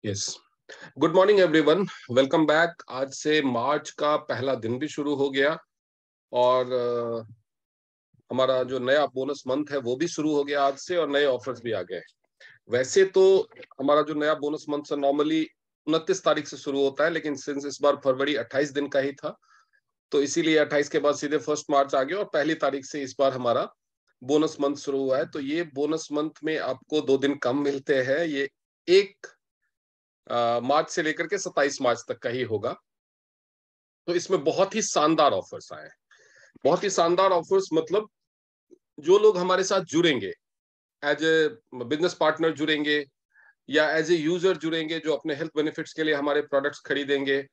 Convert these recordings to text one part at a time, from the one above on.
Yes, good morning everyone, welcome back. आज से मार्च का पहला दिन भी शुरू हो गया और हमारा जो नया बोनस मंथ है वो भी शुरू हो गया आज से और नए ऑफर्स भी आ गए। वैसे तो हमारा जो नया बोनस मंथ है नॉर्मली 29 तारीख से शुरू होता है, लेकिन सिंस इस बार फरवरी 28 दिन का ही था तो इसीलिए 28 के बाद सीधे 1 मार्च आ गया और पहली तारीख से इस बार हमारा बोनस मंथ शुरू हुआ है। तो ये बोनस मंथ में आपको 2 दिन कम मिलते हैं। ये 1 मार्च से लेकर के 27 मार्च तक का ही होगा। तो इसमें बहुत ही शानदार ऑफर्स आए हैं। बहुत ही शानदार ऑफर्स मतलब जो लोग हमारे साथ जुड़ेंगे, एज ए बिजनेस पार्टनर जुड़ेंगे या एज ए यूजर जुड़ेंगे, जो अपने हेल्थ बेनिफिट्स के लिए हमारे प्रोडक्ट्स खरीदेंगे,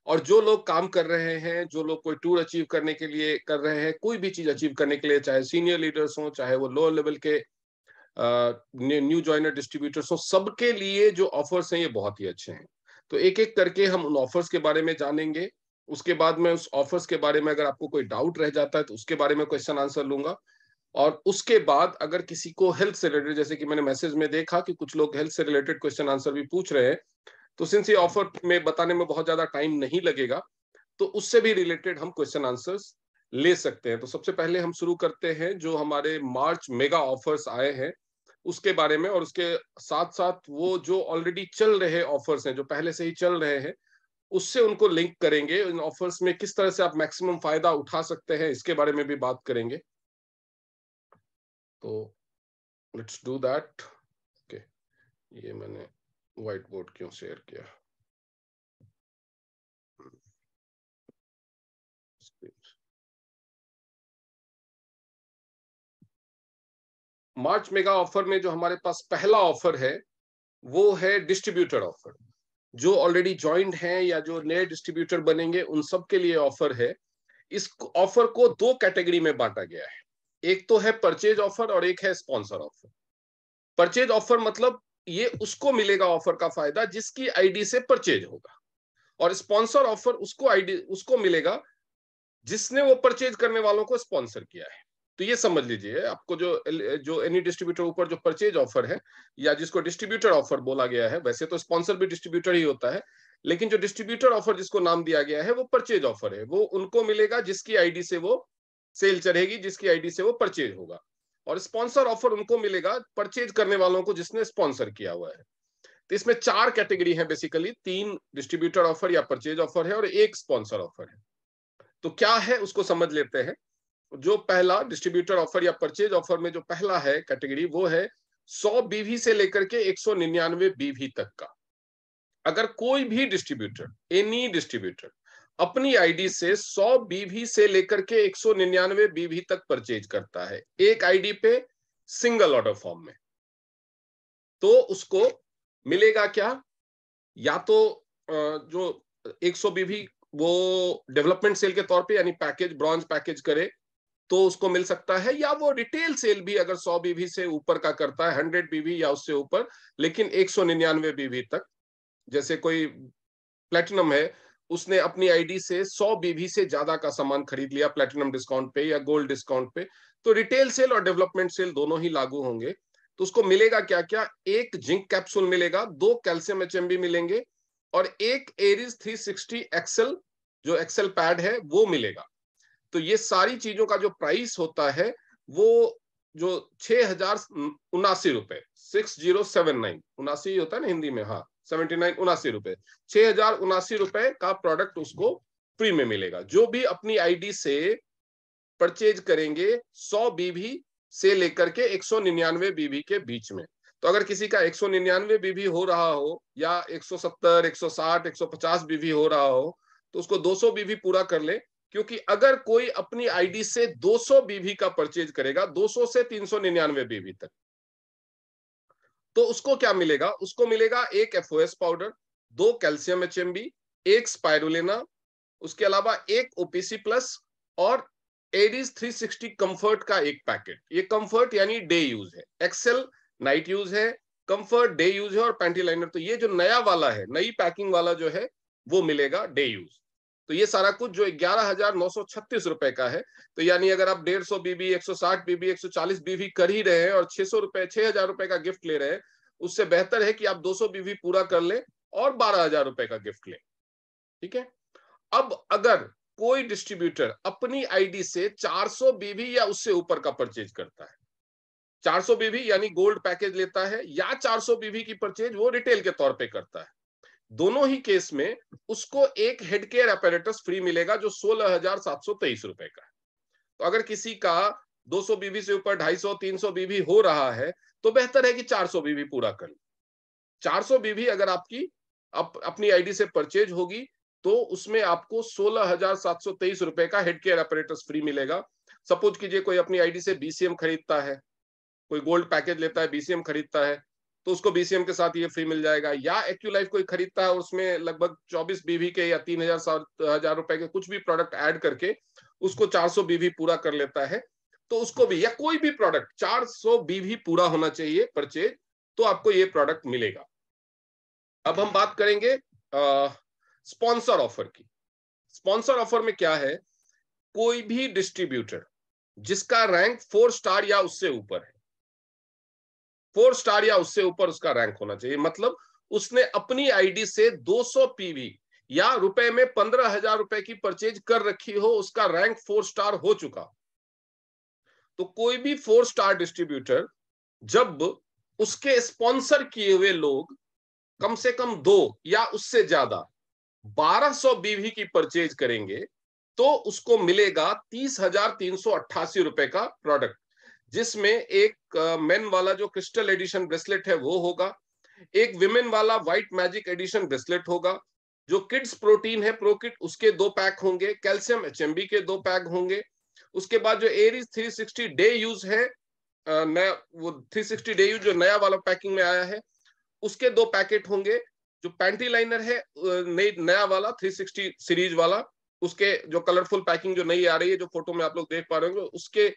और जो लोग काम कर रहे हैं, जो लोग कोई टूर अचीव करने के लिए कर रहे हैं, कोई भी चीज अचीव करने के लिए, चाहे सीनियर लीडर्स हो, चाहे वो लोअर लेवल के न्यू जॉइनर डिस्ट्रीब्यूटर्स हो, सबके लिए जो ऑफर्स हैं ये बहुत ही अच्छे हैं। तो एक एक करके हम उन ऑफर्स के बारे में जानेंगे। उसके बाद में उस ऑफर्स के बारे में अगर आपको कोई डाउट रह जाता है तो उसके बारे में क्वेश्चन आंसर लूंगा। और उसके बाद अगर किसी को हेल्थ से रिलेटेड, जैसे कि मैंने मैसेज में देखा कि कुछ लोग हेल्थ से रिलेटेड क्वेश्चन आंसर भी पूछ रहे हैं, तो सिंस ये ऑफर में बताने में बहुत ज्यादा टाइम नहीं लगेगा तो उससे भी रिलेटेड हम क्वेश्चन आंसर्स ले सकते हैं। तो सबसे पहले हम शुरू करते हैं जो हमारे मार्च मेगा ऑफर्स आए हैं उसके बारे में, और उसके साथ साथ वो जो ऑलरेडी चल रहे ऑफर्स हैं, जो पहले से ही चल रहे हैं, उससे उनको लिंक करेंगे। इन ऑफर्स में किस तरह से आप मैक्सिमम फायदा उठा सकते हैं इसके बारे में भी बात करेंगे। तो लेट्स डू दैट। ओके, ये मैंने व्हाइट बोर्ड क्यों शेयर किया? मार्च मेगा ऑफर में जो हमारे पास पहला ऑफर है वो है डिस्ट्रीब्यूटर ऑफर। जो ऑलरेडी ज्वाइंट हैं या जो नए डिस्ट्रीब्यूटर बनेंगे उन सब के लिए ऑफर है। इस ऑफर को 2 कैटेगरी में बांटा गया है। एक तो है परचेज ऑफर और एक है स्पॉन्सर ऑफर। परचेज ऑफर मतलब ये उसको मिलेगा ऑफर का फायदा जिसकी आईडी से परचेज होगा, और स्पॉन्सर ऑफर उसको आईडी उसको मिलेगा जिसने वो परचेज करने वालों को स्पॉन्सर किया है। तो ये समझ लीजिए, आपको जो जो एनी डिस्ट्रीब्यूटर ऊपर जो परचेज ऑफर है या जिसको डिस्ट्रीब्यूटर ऑफर बोला गया है, वैसे तो स्पॉन्सर भी डिस्ट्रीब्यूटर ही होता है, लेकिन जो डिस्ट्रीब्यूटर ऑफर जिसको नाम दिया गया है वो परचेज ऑफर है। वो उनको मिलेगा जिसकी आईडी से वो सेल चढ़ेगी, जिसकी आईडी से वो परचेज होगा। और स्पॉन्सर ऑफर उनको मिलेगा परचेज करने वालों को जिसने स्पॉन्सर किया हुआ है। तो इसमें 4 कैटेगरी है बेसिकली, 3 डिस्ट्रीब्यूटर ऑफर या परचेज ऑफर है और 1 स्पॉन्सर ऑफर है। तो क्या है उसको समझ लेते हैं। जो पहला डिस्ट्रीब्यूटर ऑफर या परचेज ऑफर में जो पहला है कैटेगरी, वो है 100 बीवी से लेकर के 199 बीवी तक का। अगर कोई भी डिस्ट्रीब्यूटर, एनी डिस्ट्रीब्यूटर, अपनी आईडी से 100 बीवी से लेकर के 199 बीवी तक परचेज करता है एक आईडी पे सिंगल ऑर्डर फॉर्म में, तो उसको मिलेगा क्या? या तो जो 100 बीवी वो डेवलपमेंट सेल के तौर पे यानी पैकेज, ब्रॉन्ज पैकेज करे तो उसको मिल सकता है, या वो रिटेल सेल भी अगर 100 बीवी से ऊपर का करता है, 100 बीवी या उससे ऊपर, लेकिन 199 बीवी तक, जैसे कोई प्लेटिनम है, उसने अपनी आईडी से 100 बीवी से ज्यादा का सामान खरीद लिया प्लेटिनम डिस्काउंट पे या गोल्ड डिस्काउंट पे, तो रिटेल सेल और डेवलपमेंट सेल दोनों ही लागू होंगे। तो उसको मिलेगा क्या क्या? एक जिंक कैप्सूल मिलेगा, 2 कैल्शियम एचएमबी मिलेंगे और एक एरिस 360 एक्सेल, जो एक्सेल पैड है वो मिलेगा। तो ये सारी चीजों का जो प्राइस होता है वो जो 6,079 रुपए, 6079, 79 होता है ना हिंदी में, हाँ 79, 79 रुपए, 6,079 रुपए का प्रोडक्ट उसको फ्री में मिलेगा। जो भी अपनी आईडी से परचेज करेंगे 100 बीवी से लेकर के 199 बीवी के बीच में। तो अगर किसी का 199 बीवी हो रहा हो या 170, 160, 150 बीवी हो रहा हो तो उसको 200 बीवी पूरा कर ले, क्योंकि अगर कोई अपनी आईडी से 200 बीवी का परचेज करेगा, 200 से 399 बीवी तक, तो उसको क्या मिलेगा? उसको मिलेगा एक एफओएस पाउडर, 2 कैल्शियम एचएमबी, एक स्पाइरुलिना, उसके अलावा एक ओपीसी प्लस और एडीज 360 कंफर्ट का एक पैकेट। ये कंफर्ट यानी डे यूज है, एक्सेल नाइट यूज है, कंफर्ट डे यूज है, और पैंटी लाइनर तो ये जो नया वाला है, नई पैकिंग वाला जो है वो मिलेगा डे यूज। तो ये सारा कुछ जो 11,936 रुपए का है, तो यानी अगर आप 150 बीबी, 160 बीबी, 140 बीबी कर ही रहे हैं और 600 रुपए, 6,000 रुपए का गिफ्ट ले रहे हैं, उससे बेहतर है कि आप 200 बीबी पूरा कर ले और 12,000 रुपए का गिफ्ट लें। ठीक है। अब अगर कोई डिस्ट्रीब्यूटर अपनी आईडी से 400 बीवी या उससे ऊपर का परचेज करता है, 400 बीवी यानी गोल्ड पैकेज लेता है, या 400 बीवी की परचेज वो रिटेल के तौर पे करता है, दोनों ही केस में उसको एक हेड केयर अपैरेटस फ्री मिलेगा जो 16,723 रुपए का है। तो अगर किसी का 200 बीवी से ऊपर 250 300 बीवी हो रहा है तो बेहतर है कि 400 बीवी पूरा कर ले। 400 बीवी अगर आपकी अपनी आईडी से परचेज होगी तो उसमें आपको 16,723 रुपए का हेड केयर अपैरेटस फ्री मिलेगा। सपोज कीजिए कोई अपनी आईडी से बीसीएम खरीदता है, कोई गोल्ड पैकेज लेता है, बीसीएम खरीदता है, तो उसको बीसीएम के साथ ये फ्री मिल जाएगा। या एक्यूलाइफ कोई खरीदता है और उसमें लगभग 24 बीवी के या 3,000 रुपए के कुछ भी प्रोडक्ट ऐड करके उसको 400 बीवी पूरा कर लेता है, तो उसको भी, या कोई भी प्रोडक्ट 400 बीवी पूरा होना चाहिए परचेज, तो आपको ये प्रोडक्ट मिलेगा। अब हम बात करेंगे स्पॉन्सर ऑफर की। स्पॉन्सर ऑफर में क्या है, कोई भी डिस्ट्रीब्यूटर जिसका रैंक 4 स्टार या उससे ऊपर है, 4 स्टार या उससे ऊपर उसका रैंक होना चाहिए, मतलब उसने अपनी आईडी से 200 पीवी या रुपए में 15,000 रुपए की परचेज कर रखी हो, उसका रैंक 4 स्टार हो चुका। तो कोई भी 4 स्टार डिस्ट्रीब्यूटर जब उसके स्पॉन्सर किए हुए लोग कम से कम 2 या उससे ज्यादा 1200 बीवी की परचेज करेंगे तो उसको मिलेगा 30,388 रुपए का प्रोडक्ट, जिसमें एक मेन वाला जो क्रिस्टल एडिशन ब्रेसलेट है वो होगा, एक विमेन वाला व्हाइट मैजिक एडिशन ब्रेसलेट होगा, जो किड्स प्रोटीन है प्रो किट उसके 2 पैक होंगे, कैल्शियम एचएमबी के 2 पैक होंगे, उसके बाद जो एरीज 360 डे यूज है, नया वो 360 डे यूज जो नया वाला पैकिंग में आया है उसके 2 पैकेट होंगे, जो पैंटी लाइनर है नया वाला 360 सीरीज वाला उसके जो कलरफुल पैकिंग जो नई आ रही है जो फोटो में आप लोग देख पा रहे होंगे उसके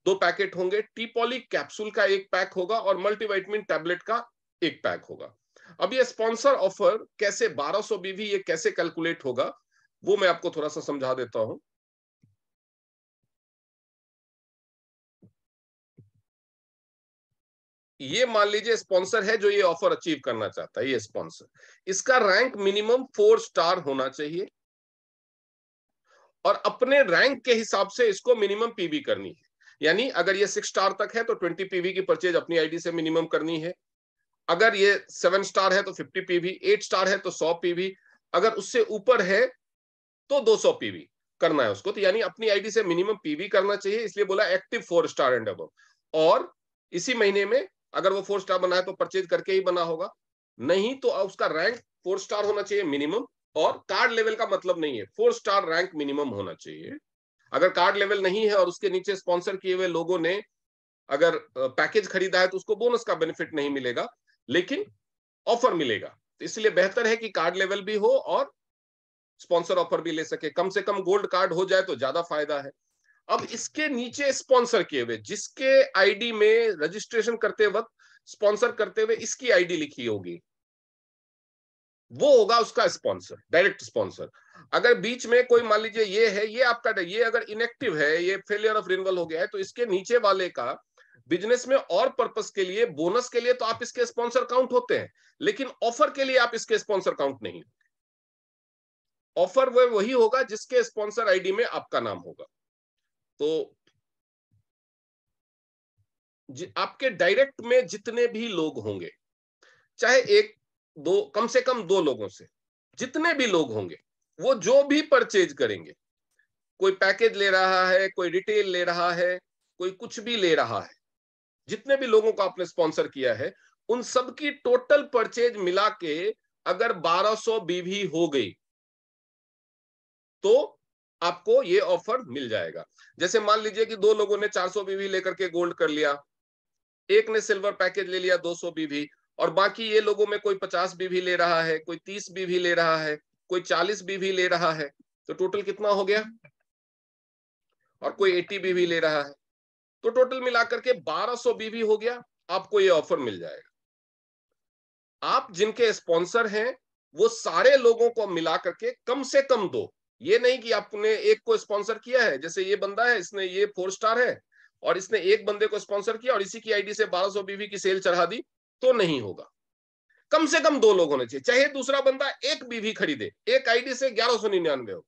2 पैकेट होंगे, टीपॉली कैप्सूल का 1 पैक होगा और मल्टीविटामिन टैबलेट का 1 पैक होगा। अब ये स्पॉन्सर ऑफर कैसे 1200 बीवी ये कैसे कैलकुलेट होगा वो मैं आपको थोड़ा सा समझा देता हूं। ये मान लीजिए स्पॉन्सर है जो ये ऑफर अचीव करना चाहता है, ये स्पॉन्सर, इसका रैंक मिनिमम 4 स्टार होना चाहिए और अपने रैंक के हिसाब से इसको मिनिमम पीवी करनी है। यानी अगर ये 6 स्टार तक है तो 20 पीवी की परचेज अपनी आईडी से मिनिमम करनी है, अगर ये 7 स्टार है तो 50 पीवी, 8 स्टार है तो 100 पीवी, अगर उससे ऊपर है तो 200 पीवी करना है उसको। तो यानी अपनी आईडी से मिनिमम पीवी करना चाहिए, इसलिए बोला एक्टिव 4 स्टार एंड अबव। और इसी महीने में अगर वो 4 स्टार बना है तो परचेज करके ही बना होगा, नहीं तो उसका रैंक 4 स्टार होना चाहिए मिनिमम, और कार्ड लेवल का मतलब नहीं है, 4 स्टार रैंक मिनिमम होना चाहिए। अगर कार्ड लेवल नहीं है और उसके नीचे स्पॉन्सर किए हुए लोगों ने अगर पैकेज खरीदा है तो उसको बोनस का बेनिफिट नहीं मिलेगा, लेकिन ऑफर मिलेगा। तो इसलिए बेहतर है कि कार्ड लेवल भी हो और स्पॉन्सर ऑफर भी ले सके, कम से कम गोल्ड कार्ड हो जाए तो ज्यादा फायदा है। अब इसके नीचे स्पॉन्सर किए हुए जिसके आईडी में रजिस्ट्रेशन करते वक्त स्पॉन्सर करते हुए इसकी आईडी लिखी होगी, वो होगा उसका स्पॉन्सर, डायरेक्ट स्पॉन्सर। अगर बीच में कोई मान लीजिए ये है, ये आपका ये अगर इनएक्टिव है, ये फेलियर ऑफ रिन्यूअल हो गया है, तो इसके नीचे वाले का बिजनेस में और पर्पस के लिए बोनस के लिए तो आप इसके स्पॉन्सर काउंट होते हैं, लेकिन ऑफर के लिए आप इसके स्पॉन्सर काउंट नहीं। ऑफर वो वही होगा जिसके स्पॉन्सर आईडी में आपका नाम होगा। तो आपके डायरेक्ट में जितने भी लोग होंगे, चाहे 1 2 कम से कम 2 लोगों से जितने भी लोग होंगे, वो जो भी परचेज करेंगे, कोई पैकेज ले रहा है, कोई रिटेल ले रहा है, कोई कुछ भी ले रहा है, जितने भी लोगों को आपने स्पॉन्सर किया है उन सबकी टोटल परचेज मिला के अगर 1200 बीवी हो गई तो आपको ये ऑफर मिल जाएगा। जैसे मान लीजिए कि 2 लोगों ने 400 बीवी लेकर के गोल्ड कर लिया, एक ने सिल्वर पैकेज ले लिया 200 बीवी, और बाकी ये लोगों में कोई 50 बीवी ले रहा है, कोई 30 बीवी ले रहा है, कोई 40 बीवी ले रहा है, तो टोटल कितना हो गया, और कोई 80 बीवी ले रहा है, तो टोटल मिलाकर के 1200 बीवी हो गया, आपको ये ऑफर मिल जाएगा। आप जिनके स्पॉन्सर हैं वो सारे लोगों को मिला करके कम से कम 2, ये नहीं कि आपने एक को स्पॉन्सर किया है, जैसे ये बंदा है इसने ये 4 स्टार है और इसने एक बंदे को स्पॉन्सर किया और इसी की आईडी से 1200 बीवी की सेल चढ़ा दी, तो नहीं होगा। कम से कम 2 लोग होने चाहिए, चाहे दूसरा बंदा एक बीवी खरीदे, एक आईडी से 1199 हो,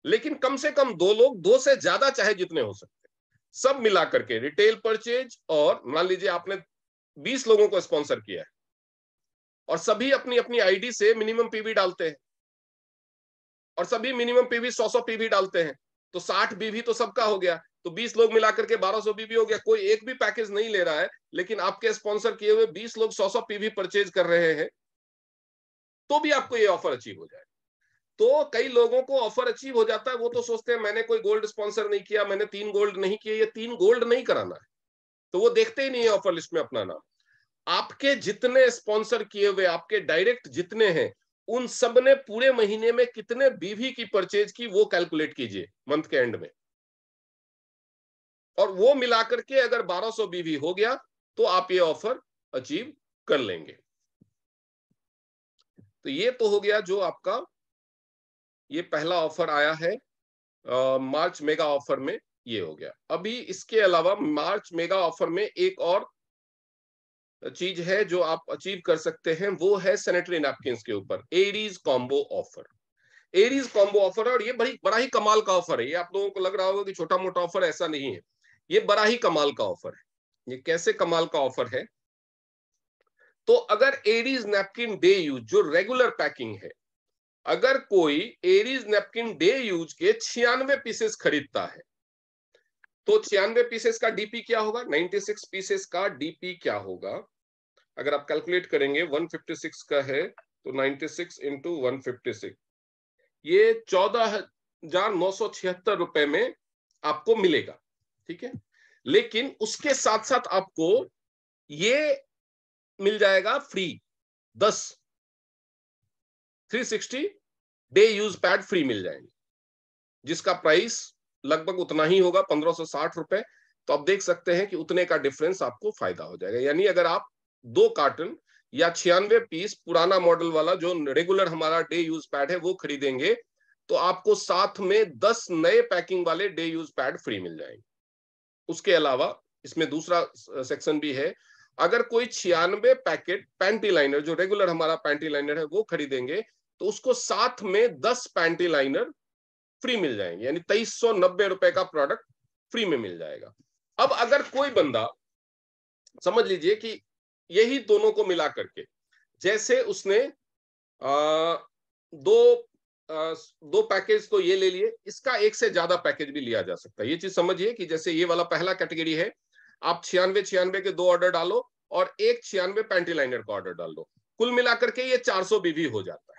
लेकिन कम से कम 2 लोग, 2 से ज्यादा चाहे जितने हो सकते, सब मिला करके रिटेल परचेज। और मान लीजिए आपने 20 लोगों को स्पॉन्सर किया है और सभी अपनी अपनी आईडी से मिनिमम पीवी डालते हैं, और सभी मिनिमम पीवी 100 पीवी डालते हैं, तो 60 बीवी तो सबका हो गया, तो 20 लोग मिलाकर के 1200 बीवी हो गया। कोई एक भी पैकेज नहीं ले रहा है, लेकिन आपके स्पॉन्सर किए हुए 20 लोग 100 पीवी परचेज कर रहे हैं, तो भी आपको ये ऑफर अचीव हो जाए। तो कई लोगों को ऑफर अचीव हो जाता है, वो तो सोचते हैं मैंने कोई गोल्ड स्पॉन्सर नहीं किया, मैंने 3 गोल्ड नहीं किए, ये 3 गोल्ड नहीं कराना है, तो वो देखते ही नहीं है ऑफर लिस्ट में अपना नाम। आपके जितने स्पॉन्सर किए हुए, आपके डायरेक्ट जितने हैं, उन सब ने पूरे महीने में कितने बीवी की परचेज की, वो कैलकुलेट कीजिए मंथ के एंड में, और वो मिलाकर के अगर 1200 बीवी हो गया तो आप ये ऑफर अचीव कर लेंगे। तो ये तो हो गया जो आपका ये पहला ऑफर आया है मार्च मेगा ऑफर में, ये हो गया। अभी इसके अलावा मार्च मेगा ऑफर में एक और चीज है जो आप अचीव कर सकते हैं, वो है सैनिटरी नैपकिन के ऊपर Aries combo offer. Aries combo offer है, और ये बड़ा ही कमाल का ऑफर है। ये आप लोगों को लग रहा होगा कि छोटा मोटा ऑफर, ऐसा नहीं है, ये बड़ा ही कमाल का ऑफर है। ये कैसे कमाल का ऑफर है, तो अगर एरीज नैपकिन डे यूज जो रेगुलर पैकिंग है, अगर कोई एरीज नैपकिन डे यूज के 96 पीसेस खरीदता है, तो 96 पीसेस का डीपी क्या होगा, 96 पीसेस का डीपी क्या होगा, अगर आप कैलकुलेट करेंगे 156 का है तो 96 इंटू 156, ये 14,976 रुपए में आपको मिलेगा। ठीक है, लेकिन उसके साथ साथ आपको ये मिल जाएगा free 10 360 day use pad free मिल जाएंगे, जिसका प्राइस लगभग उतना ही होगा, 1560 रुपए। तो आप देख सकते हैं कि उतने का डिफरेंस आपको फायदा हो जाएगा। यानी अगर आप 2 कार्टन या 96 पीस पुराना मॉडल वाला जो रेगुलर हमारा डे यूज पैड है वो खरीदेंगे, तो आपको साथ में 10 नए पैकिंग वाले डे यूज पैड फ्री मिल जाएंगे। उसके अलावा इसमें दूसरा सेक्शन भी है, अगर कोई 96 पैकेट पैंटी लाइनर जो रेगुलर हमारा पैंटी लाइनर है वो खरीदेंगे, तो उसको साथ में 10 पैंटी लाइनर फ्री मिल जाएंगे, यानी 2390 रुपए का प्रोडक्ट फ्री में मिल जाएगा। अब अगर कोई बंदा, समझ लीजिए कि यही दोनों को मिला करके, जैसे उसने दो दो पैकेज तो ये ले लिए, इसका एक से ज्यादा पैकेज भी लिया जा सकता है। ये चीज समझिए कि जैसे ये वाला पहला कैटेगरी है, आप 96 के 2 ऑर्डर डालो और एक 96 पैंटी लाइनर का ऑर्डर डाल दो, कुल मिलाकर के ये 400 बीवी हो जाता है।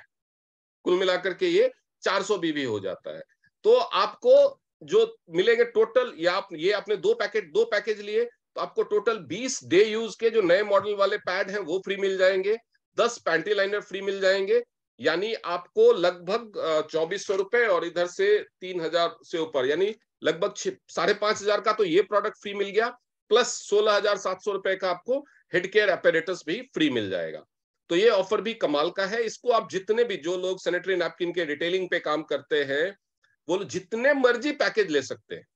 कुल मिलाकर के ये 400 बीवी हो जाता है। तो आपको जो मिलेंगे टोटल, या आप ये आपने 2 पैकेज लिए, तो आपको टोटल 20 डे यूज के जो नए मॉडल वाले पैड हैं वो फ्री मिल जाएंगे, 10 पैंटी लाइनर फ्री मिल जाएंगे, यानी आपको लगभग 2400 रुपए, और इधर से 3000 से ऊपर, यानी लगभग 5,500 का तो ये प्रोडक्ट फ्री मिल गया, प्लस 16,700 रुपए का आपको हेड केयर एपेरेटस भी फ्री मिल जाएगा। तो ये ऑफर भी कमाल का है। इसको आप जितने भी, जो लोग सैनिटरी नैपकिन के रिटेलिंग पे काम करते हैं, वो जितने मर्जी पैकेज ले सकते हैं।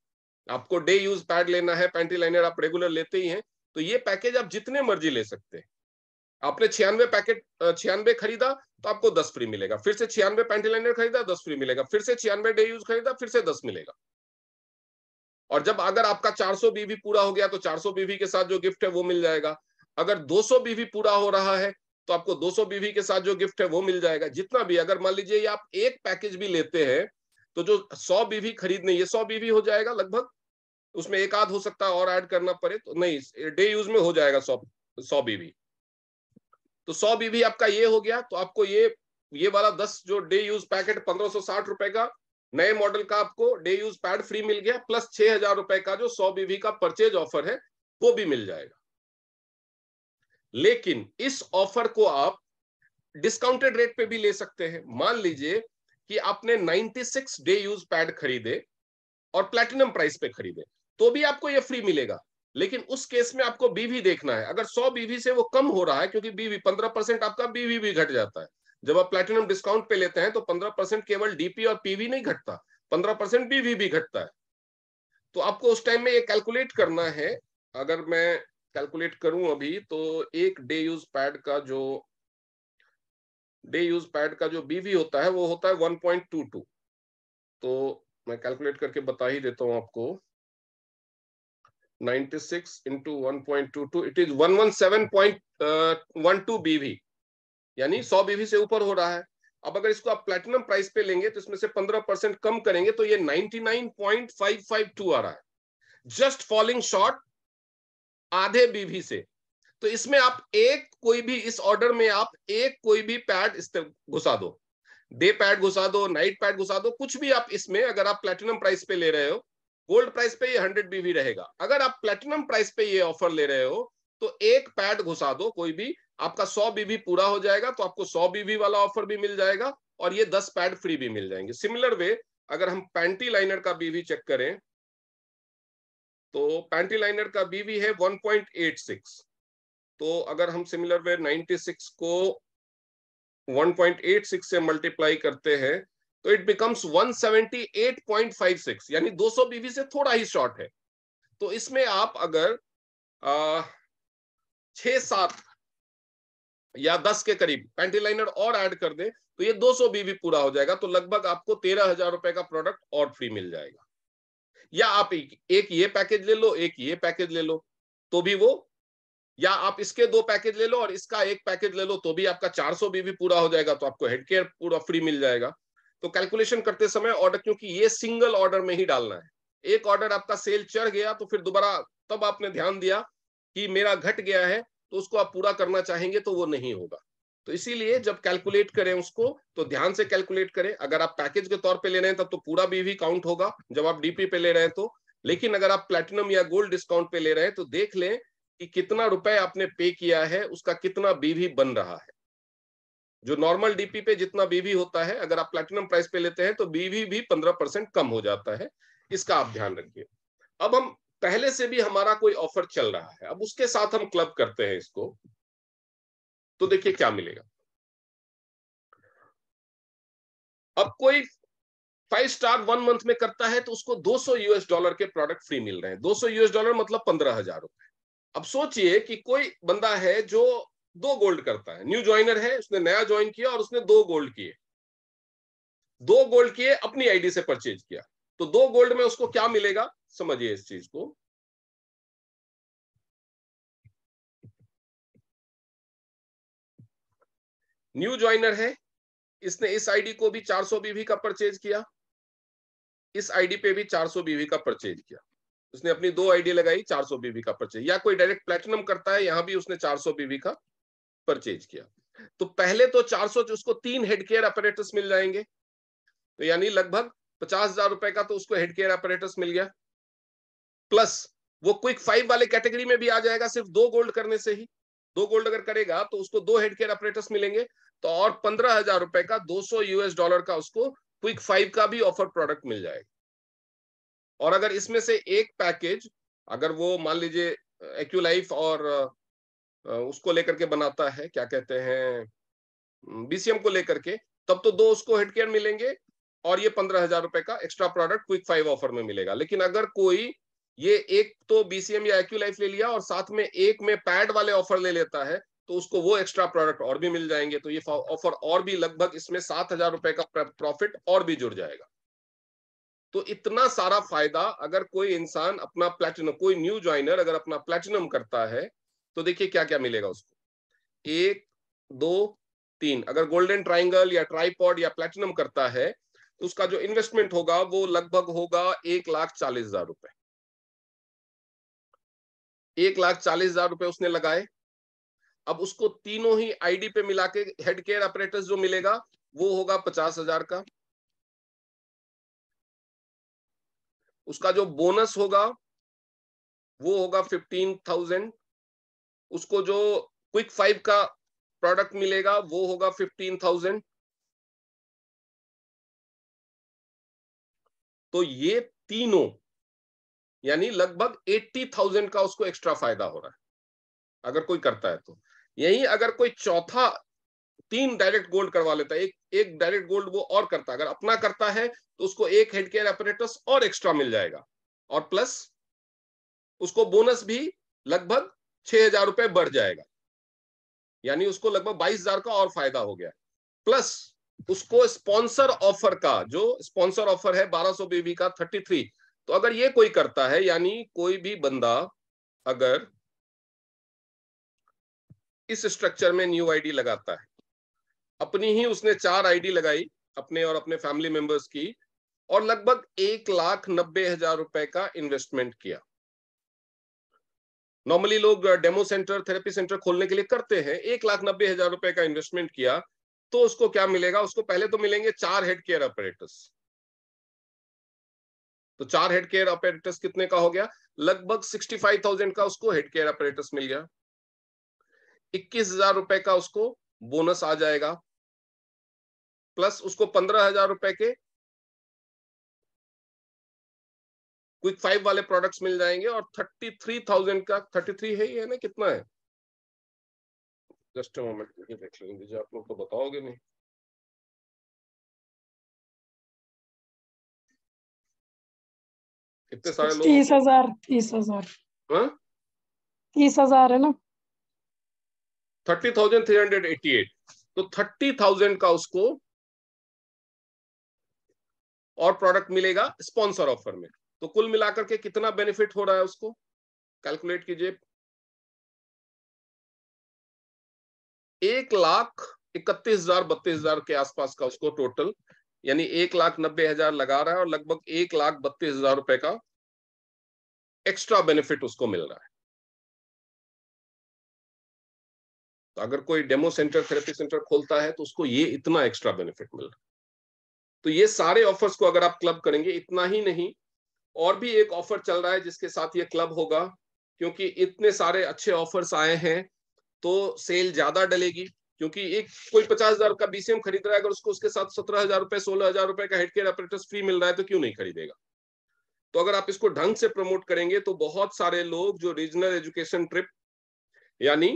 आपको डे यूज पैड लेना है, पैंटी लाइनर आप रेगुलर लेते ही हैं, तो ये पैकेज आप जितने मर्जी ले सकते हैं। आपने 96 खरीदा तो आपको 10 फ्री मिलेगा, फिर से 96 पैंटी लाइनर खरीदा 10 फ्री मिलेगा, फिर से 96 डे यूज खरीदा फिर से 10 मिलेगा। और जब अगर आपका 400 बीवी पूरा हो गया तो 400 बीवी के साथ जो गिफ्ट है वो मिल जाएगा। अगर 200 बीवी पूरा हो रहा है तो आपको 200 बीवी के साथ जो गिफ्ट है वो मिल जाएगा। जितना भी, अगर मान लीजिए आप एक पैकेज भी लेते हैं, तो जो 100 बीवी खरीदने, ये 100 बीवी हो जाएगा लगभग, उसमें एक आध हो सकता है और ऐड करना पड़े, तो नहीं, डे यूज में हो जाएगा 100 बीवी। तो 100 बीवी आपका ये हो गया, तो आपको ये वाला 10 जो डे यूज पैकेट 1560 रुपए का नए मॉडल का आपको डे यूज पैड फ्री मिल गया, प्लस 6000 रुपए का जो 100 बीवी का परचेज ऑफर है वो भी मिल जाएगा। लेकिन इस ऑफर को आप डिस्काउंटेड रेट पे भी ले सकते हैं। मान लीजिए कि आपने 96 डे यूज पैड खरीदे और प्लैटिनम प्राइस पे खरीदे, तो भी आपको ये फ्री मिलेगा। लेकिन उस केस में आपको बीवी देखना है, अगर 100 बीवी से वो कम हो रहा है, क्योंकि बीवी 15% आपका बीवी भी घट जाता है। जब आप प्लैटिनम डिस्काउंट पे लेते हैं तो 15% केवल डीपी और पीवी नहीं घटता, 15% बीवी भी घटता है। तो आपको उस टाइम में ये कैलकुलेट करना है। अगर मैं कैलकुलेट करूं अभी, तो एक डे यूज पैड का जो डे यूज पैड का जो बीवी होता है वो होता है 1.22। तो मैं कैलकुलेट करके बता ही देता हूं आपको। 96 इंटू 1.22 इट इज 117.12 बीवी, यानी 100 बीवी से ऊपर हो रहा है। अब अगर इसको आप प्लैटिनम प्राइस पे लेंगे तो इसमें से 15% कम करेंगे तो ये 99.552 आ रहा है, जस्ट फॉलिंग शॉर्ट आधे बीवी से। तो इसमें आप एक कोई भी, इस ऑर्डर में आप एक कोई भी पैड घुसा दो, डे पैड घुसा दो, नाइट पैड घुसा दो, कुछ भी आप इसमें, अगर आप प्लैटिनम प्राइस पे ले रहे हो, गोल्ड प्राइस पे ये 100 बीवी रहेगा। अगर आप प्लैटिनम प्राइस पे ये ऑफर ले रहे हो तो एक पैड घुसा दो कोई भी, आपका 100 बीवी पूरा हो जाएगा, तो आपको 100 बीवी वाला ऑफर भी मिल जाएगा और ये 10 पैड फ्री भी मिल जाएंगे। सिमिलर वे अगर हम पैंटी लाइनर का बीवी चेक करें तो पैंटी लाइनर का बीवी है 1.86। तो अगर हम सिमिलर वे 96 को 1.86 से मल्टीप्लाई करते हैं तो इट बिकम्स 178.56, यानी 200 बीवी से थोड़ा ही शॉर्ट है। तो इसमें आप अगर 6-7 या 10 के करीब पैंटी लाइनर और ऐड कर दें तो ये 200 बीवी पूरा हो जाएगा, तो लगभग आपको 13,000 रुपए का प्रोडक्ट और फ्री मिल जाएगा। या आप एक ये पैकेज ले लो, एक ये पैकेज ले लो तो भी वो, या आप इसके 2 पैकेज ले लो और इसका एक पैकेज ले लो तो भी आपका 400 बीवी पूरा हो जाएगा, तो आपको हेड केयर पूरा फ्री मिल जाएगा। तो कैलकुलेशन करते समय ऑर्डर, क्योंकि ये सिंगल ऑर्डर में ही डालना है, एक ऑर्डर आपका सेल चढ़ गया तो फिर दोबारा तब आपने ध्यान दिया कि मेरा घट गया है तो उसको आप पूरा करना चाहेंगे तो वो नहीं होगा। तो इसीलिए जब कैलकुलेट करें उसको तो ध्यान से कैलकुलेट करें। अगर आप पैकेज के तौर पे ले रहे हैं तब तो पूरा बीवी काउंट होगा जब आप डीपी पे ले रहे हैं तो, लेकिन अगर आप प्लैटिनम या गोल्ड डिस्काउंट पे ले रहे हैं तो देख लें कि कितना रुपए आपने पे किया है, उसका कितना बीवी बन रहा है। जो नॉर्मल डीपी पे जितना बीवी होता है, अगर आप प्लैटिनम प्राइस पे लेते हैं तो बीवी भी 15% कम हो जाता है, इसका आप ध्यान रखिए। अब हम पहले से भी हमारा कोई ऑफर चल रहा है, अब उसके साथ हम क्लब करते हैं इसको, तो देखिए क्या मिलेगा। अब कोई 5 स्टार 1 मंथ में करता है तो उसको $200 के प्रोडक्ट फ्री मिल रहे हैं। $200 मतलब 15,000 रुपए। अब सोचिए कि कोई बंदा है जो 2 गोल्ड करता है, न्यू ज्वाइनर है, उसने नया ज्वाइन किया और उसने 2 गोल्ड किए, 2 गोल्ड किए अपनी आईडी से परचेज किया, तो 2 गोल्ड में उसको क्या मिलेगा, समझिए इस चीज को। न्यू ज्वाइनर है, इसने इस आईडी को भी 400 बीवी का परचेज किया, इस आईडी पे भी 400 बीवी का परचेज किया, उसने अपनी 2 आईडी लगाई, 400 बीवी का परचेज। या कोई डायरेक्ट प्लैटिनम करता है, यहां भी उसने 400 बीवी का परचेज किया। तो पहले तो 400 उसको 3 हेड केयर अपरेटस मिल जाएंगे, तो यानी लगभग 50,000 रुपए का तो उसको हेड केयर अपरेटस मिल गया, प्लस वो क्विक 5 वाले कैटेगरी में भी आ जाएगा सिर्फ 2 गोल्ड करने से ही। 2 गोल्ड अगर करेगा तो उसको 2 हेड केयर अपरेटस मिलेंगे, तो और 15,000 रुपए का $200 का उसको क्विक 5 का भी ऑफर प्रोडक्ट मिल जाएगा। और अगर इसमें से एक पैकेज, अगर वो मान लीजिए एक्यूलाइफ और उसको लेकर के बनाता है, क्या कहते हैं, बीसीएम को लेकर के, तब तो 2 उसको हेड केयर मिलेंगे और ये 15,000 रुपए का एक्स्ट्रा प्रोडक्ट क्विक 5 ऑफर में मिलेगा। लेकिन अगर कोई ये एक तो बीसीएम या एक्यूलाइफ ले लिया और साथ में एक में पैड वाले ऑफर ले लेता है तो उसको वो एक्स्ट्रा प्रोडक्ट और भी मिल जाएंगे, तो ये ऑफर और भी लगभग इसमें 7,000 रुपए का प्रॉफिट और भी जुड़ जाएगा। तो इतना सारा फायदा अगर कोई इंसान अपना प्लैटिनम, कोई न्यू ज्वाइनर अगर अपना प्लैटिनम करता है तो देखिए क्या क्या मिलेगा उसको। 1 2 3, अगर गोल्डन ट्राइंगल या ट्राईपॉड या प्लैटिनम करता है तो उसका जो इन्वेस्टमेंट होगा वो लगभग होगा 1,40,000 रुपए। 1,40,000 रुपए उसने लगाए। अब उसको तीनों ही आईडी पे मिला के हेड केयर अपरेटस जो मिलेगा वो होगा 50,000 का। उसका जो बोनस होगा वो होगा 15,000। उसको जो क्विक 5 का प्रोडक्ट मिलेगा वो होगा 15,000। तो ये तीनों यानी लगभग 80,000 का उसको एक्स्ट्रा फायदा हो रहा है अगर कोई करता है तो। यही अगर कोई चौथा 3 डायरेक्ट गोल्ड करवा लेता है, एक डायरेक्ट गोल्ड वो और करता है, अगर अपना करता है तो उसको एक हेड केयर अपरेटस और एक्स्ट्रा मिल जाएगा और प्लस उसको बोनस भी लगभग 6,000 रुपए बढ़ जाएगा, यानी उसको लगभग 22,000 का और फायदा हो गया। प्लस उसको स्पॉन्सर ऑफर का, जो स्पॉन्सर ऑफर है 1200 बीवी का 33। तो अगर ये कोई करता है, यानी कोई भी बंदा अगर इस स्ट्रक्चर में न्यू आईडी लगाता है, अपनी ही उसने 4 आईडी लगाई अपने और अपने फैमिली मेंबर्स की, और लगभग 1,90,000 रुपए का इन्वेस्टमेंट किया। नॉर्मली लोग डेमो सेंटर, थेरेपी सेंटर खोलने के लिए करते हैं। 1,90,000 रुपए का इन्वेस्टमेंट किया, तो उसको क्या मिलेगा? उसको पहले तो मिलेंगे 4 हेड केयर अपरेटस। तो 4 हेड केयर अपरेटस कितने का हो गया? लगभग 65,000 का उसको हेड केयर अपरेटस मिल गया। 21,000 रुपए का उसको बोनस आ जाएगा, प्लस उसको 15,000 रुपए के क्विक 5 वाले प्रोडक्ट्स मिल जाएंगे, और 33,000 का, 33 है ये ना, कितना है? जस्ट अ मोमेंट, ये देख लेंगे, आप लोग तो बताओगे नहीं। इतने सारे लोग 30,000 30,000 हाँ 30,000 है ना? 30,388। तो 30,000 का उसको और प्रोडक्ट मिलेगा स्पॉन्सर ऑफर में। तो कुल मिलाकर के कितना बेनिफिट हो रहा है उसको, कैलकुलेट कीजिए। 1,31,000 32,000 के आसपास का उसको टोटल, यानी 1,90,000 लगा रहा है और लगभग 1,32,000 रुपए का एक्स्ट्रा बेनिफिट उसको मिल रहा है। तो अगर कोई डेमो सेंटर, थेरेपी सेंटर खोलता है तो उसको ये इतना एक्स्ट्रा बेनिफिट मिल रहा है। तो ये सारे ऑफर्स को अगर आप क्लब करेंगे, इतना ही नहीं, और भी एक ऑफर चल रहा है जिसके साथ ये क्लब होगा, क्योंकि इतने सारे अच्छे ऑफर्स आए हैं तो सेल ज्यादा डलेगी। क्योंकि एक कोई 50,000 का बीसीएम खरीद रहा है, अगर उसको उसके साथ 17,000 रुपए, 16,000 रुपए का हेड केयर अपरेटस फ्री मिल रहा है तो क्यों नहीं खरीदेगा? तो अगर आप इसको ढंग से प्रमोट करेंगे तो बहुत सारे लोग जो रीजनल एजुकेशन ट्रिप, यानी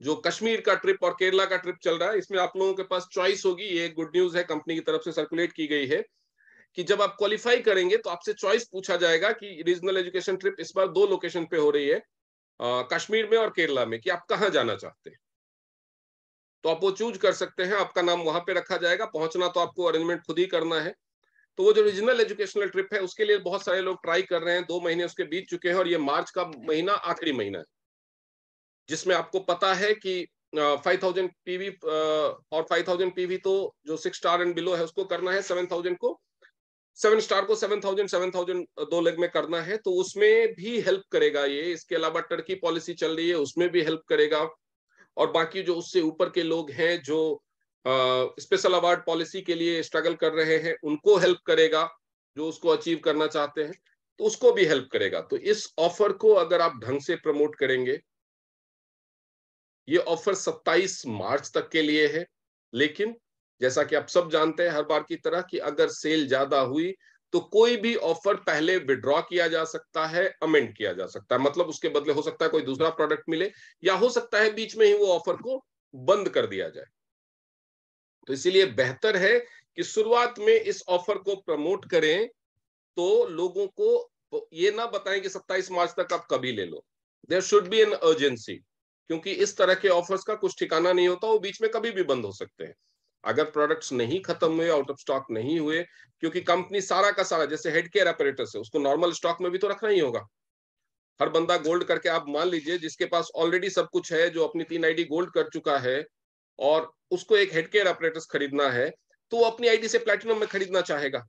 जो कश्मीर का ट्रिप और केरला का ट्रिप चल रहा है, इसमें आप लोगों के पास चॉइस होगी। ये एक गुड न्यूज है, कंपनी की तरफ से सर्कुलेट की गई है कि जब आप क्वालिफाई करेंगे तो आपसे चॉइस पूछा जाएगा कि रीजनल एजुकेशन ट्रिप इस बार 2 लोकेशन पे हो रही है, कश्मीर में और केरला में, कि आप कहाँ जाना चाहते हैं। तो आप वो चूज कर सकते हैं, आपका नाम वहां पे रखा जाएगा। पहुंचना तो आपको अरेंजमेंट खुद ही करना है। तो वो जो रीजनल एजुकेशनल ट्रिप है उसके लिए बहुत सारे लोग ट्राई कर रहे हैं। 2 महीने उसके बीत चुके हैं और ये मार्च का महीना आखिरी महीना है, जिसमें आपको पता है कि 5,000 पीवी और 5,000 पीवी तो जो 6 स्टार एंड बिलो है उसको करना है। 7,000 को, 7 स्टार को 7,000 7,000 2 लेग में करना है। तो उसमें भी हेल्प करेगा ये। इसके अलावा टर्की पॉलिसी चल रही है, उसमें भी हेल्प करेगा। और बाकी जो उससे ऊपर के लोग हैं जो स्पेशल अवार्ड पॉलिसी के लिए स्ट्रगल कर रहे हैं, उनको हेल्प करेगा। जो उसको अचीव करना चाहते हैं तो उसको भी हेल्प करेगा। तो इस ऑफर को अगर आप ढंग से प्रमोट करेंगे, ये ऑफर 27 मार्च तक के लिए है। लेकिन जैसा कि आप सब जानते हैं, हर बार की तरह, कि अगर सेल ज्यादा हुई तो कोई भी ऑफर पहले विड्रॉ किया जा सकता है, अमेंड किया जा सकता है। मतलब उसके बदले हो सकता है कोई दूसरा प्रोडक्ट मिले, या हो सकता है बीच में ही वो ऑफर को बंद कर दिया जाए। तो इसीलिए बेहतर है कि शुरुआत में इस ऑफर को प्रमोट करें, तो लोगों को ये ना बताएं कि 27 मार्च तक आप कभी ले लो। There should be an urgency, क्योंकि इस तरह के ऑफर्स का कुछ ठिकाना नहीं होता, वो बीच में कभी भी बंद हो सकते हैं। अगर प्रोडक्ट्स नहीं खत्म हुए, आउट ऑफ स्टॉक नहीं हुए, क्योंकि कंपनी सारा का सारा, जैसे हेड केयर अपरेटस है, उसको नॉर्मल स्टॉक में भी तो रखना ही होगा। हर बंदा गोल्ड करके, आप मान लीजिए जिसके पास ऑलरेडी सब कुछ है, जो अपनी 3 आईडी गोल्ड कर चुका है, और उसको एक हेड केयर अपरेटस खरीदना है, तो वो अपनी आईडी से प्लेटिनम में खरीदना चाहेगा।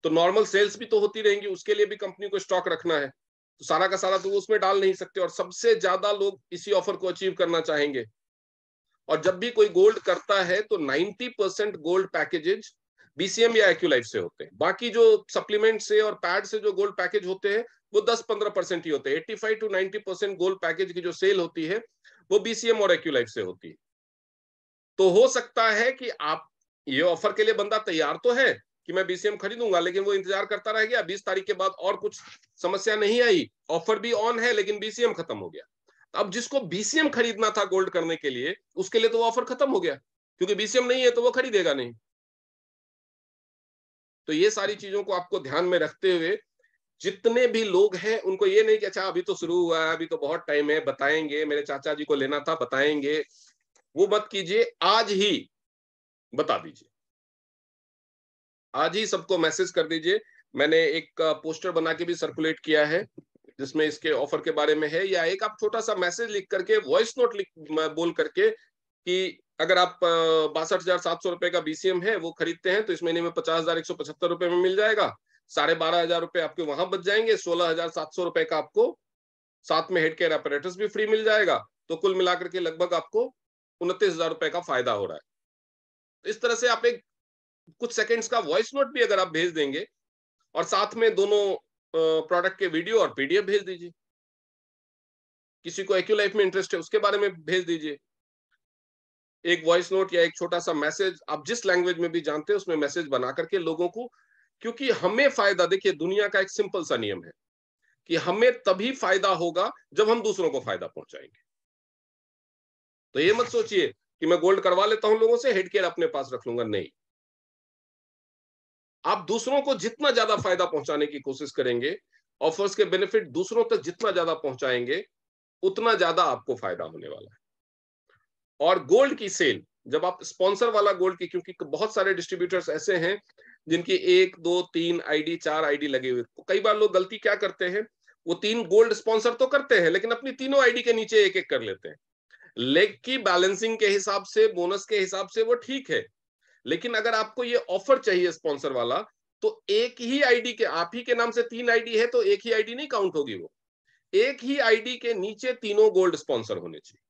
तो नॉर्मल सेल्स भी तो होती रहेंगी, उसके लिए भी कंपनी को स्टॉक रखना है। तो सारा का सारा तो उसमें डाल नहीं सकते, और सबसे ज्यादा लोग इसी ऑफर को अचीव करना चाहेंगे। और जब भी कोई गोल्ड करता है तो 90% गोल्ड पैकेजेज बीसीएम या एक्यूलाइफ से होते हैं। बाकी जो सप्लीमेंट से और पैड से जो गोल्ड पैकेज होते हैं वो 10-15% ही होते हैं। 85 to 90% गोल्ड पैकेज की जो सेल होती है वो बीसीएम और एक्यूलाइफ से होती है। तो हो सकता है कि आप, ये ऑफर के लिए बंदा तैयार तो है कि मैं बीसीएम खरीदूंगा, लेकिन वो इंतजार करता रह गया, 20 तारीख के बाद और कुछ समस्या नहीं आई, ऑफर भी ऑन है लेकिन बीसीएम खत्म हो गया। अब जिसको बीसीएम खरीदना था गोल्ड करने के लिए, उसके लिए तो ऑफर खत्म हो गया, क्योंकि बीसीएम नहीं है तो वो खरीदेगा नहीं। तो ये सारी चीजों को आपको ध्यान में रखते हुए, जितने भी लोग हैं उनको ये नहीं कि अच्छा अभी तो शुरू हुआ है, अभी तो बहुत टाइम है, बताएंगे, मेरे चाचा जी को लेना था, बताएंगे। वो मत कीजिए, आज ही बता दीजिए, आज ही सबको मैसेज कर दीजिए। मैंने एक पोस्टर बना के भी सर्कुलेट किया है जिसमें इसके ऑफर के बारे में है, या एक आप छोटा सा मैसेज लिख करके, वॉइस नोट लिख बोल करके कि अगर आप 62,700 रुपए का बीसीएम है वो खरीदते हैं तो इस महीने में 50,175 रुपए में मिल जाएगा, 12,500 रुपए आपके वहां बच जाएंगे, 16,700 रुपए का आपको साथ में हेड केयर अपरेटस भी फ्री मिल जाएगा। तो कुल मिलाकर के लगभग आपको 29,000 रुपए का फायदा हो रहा है। तो इस तरह से आप एक कुछ सेकंड्स का वॉइस नोट भी अगर आप भेज देंगे और साथ में दोनों प्रोडक्ट के वीडियो और पीडीएफ भेज दीजिए, किसी को एक्यूलाइफ में इंटरेस्ट है उसके बारे में भेज दीजिए, एक वॉइस नोट या एक छोटा सा मैसेज, आप जिस लैंग्वेज में भी जानते हैं उसमें मैसेज बना करके लोगों को। क्योंकि हमें फायदा, देखिए दुनिया का एक सिंपल सा नियम है कि हमें तभी फायदा होगा जब हम दूसरों को फायदा पहुंचाएंगे। तो ये मत सोचिए कि मैं गोल्ड करवा लेता हूं लोगों से, हेड केयर अपने पास रख लूंगा, नहीं। आप दूसरों को जितना ज्यादा फायदा पहुंचाने की कोशिश करेंगे, ऑफर्स के बेनिफिट दूसरों तक जितना ज्यादा पहुंचाएंगे, उतना ज्यादा आपको फायदा होने वाला है। और गोल्ड की सेल, जब आप स्पॉन्सर वाला गोल्ड की, क्योंकि बहुत सारे डिस्ट्रीब्यूटर्स ऐसे हैं जिनकी 1, 2, 3 आईडी, 4 आईडी लगे हुए, तो कई बार लोग गलती क्या करते हैं, वो 3 गोल्ड स्पॉन्सर तो करते हैं लेकिन अपनी तीनों आईडी के नीचे एक एक कर लेते हैं। लेग की बैलेंसिंग के हिसाब से, बोनस के हिसाब से वो ठीक है, लेकिन अगर आपको ये ऑफर चाहिए स्पॉन्सर वाला, तो एक ही आईडी के, आप ही के नाम से 3 आईडी है तो एक ही आईडी नहीं काउंट होगी, वो एक ही आईडी के नीचे तीनों गोल्ड स्पॉन्सर होने चाहिए।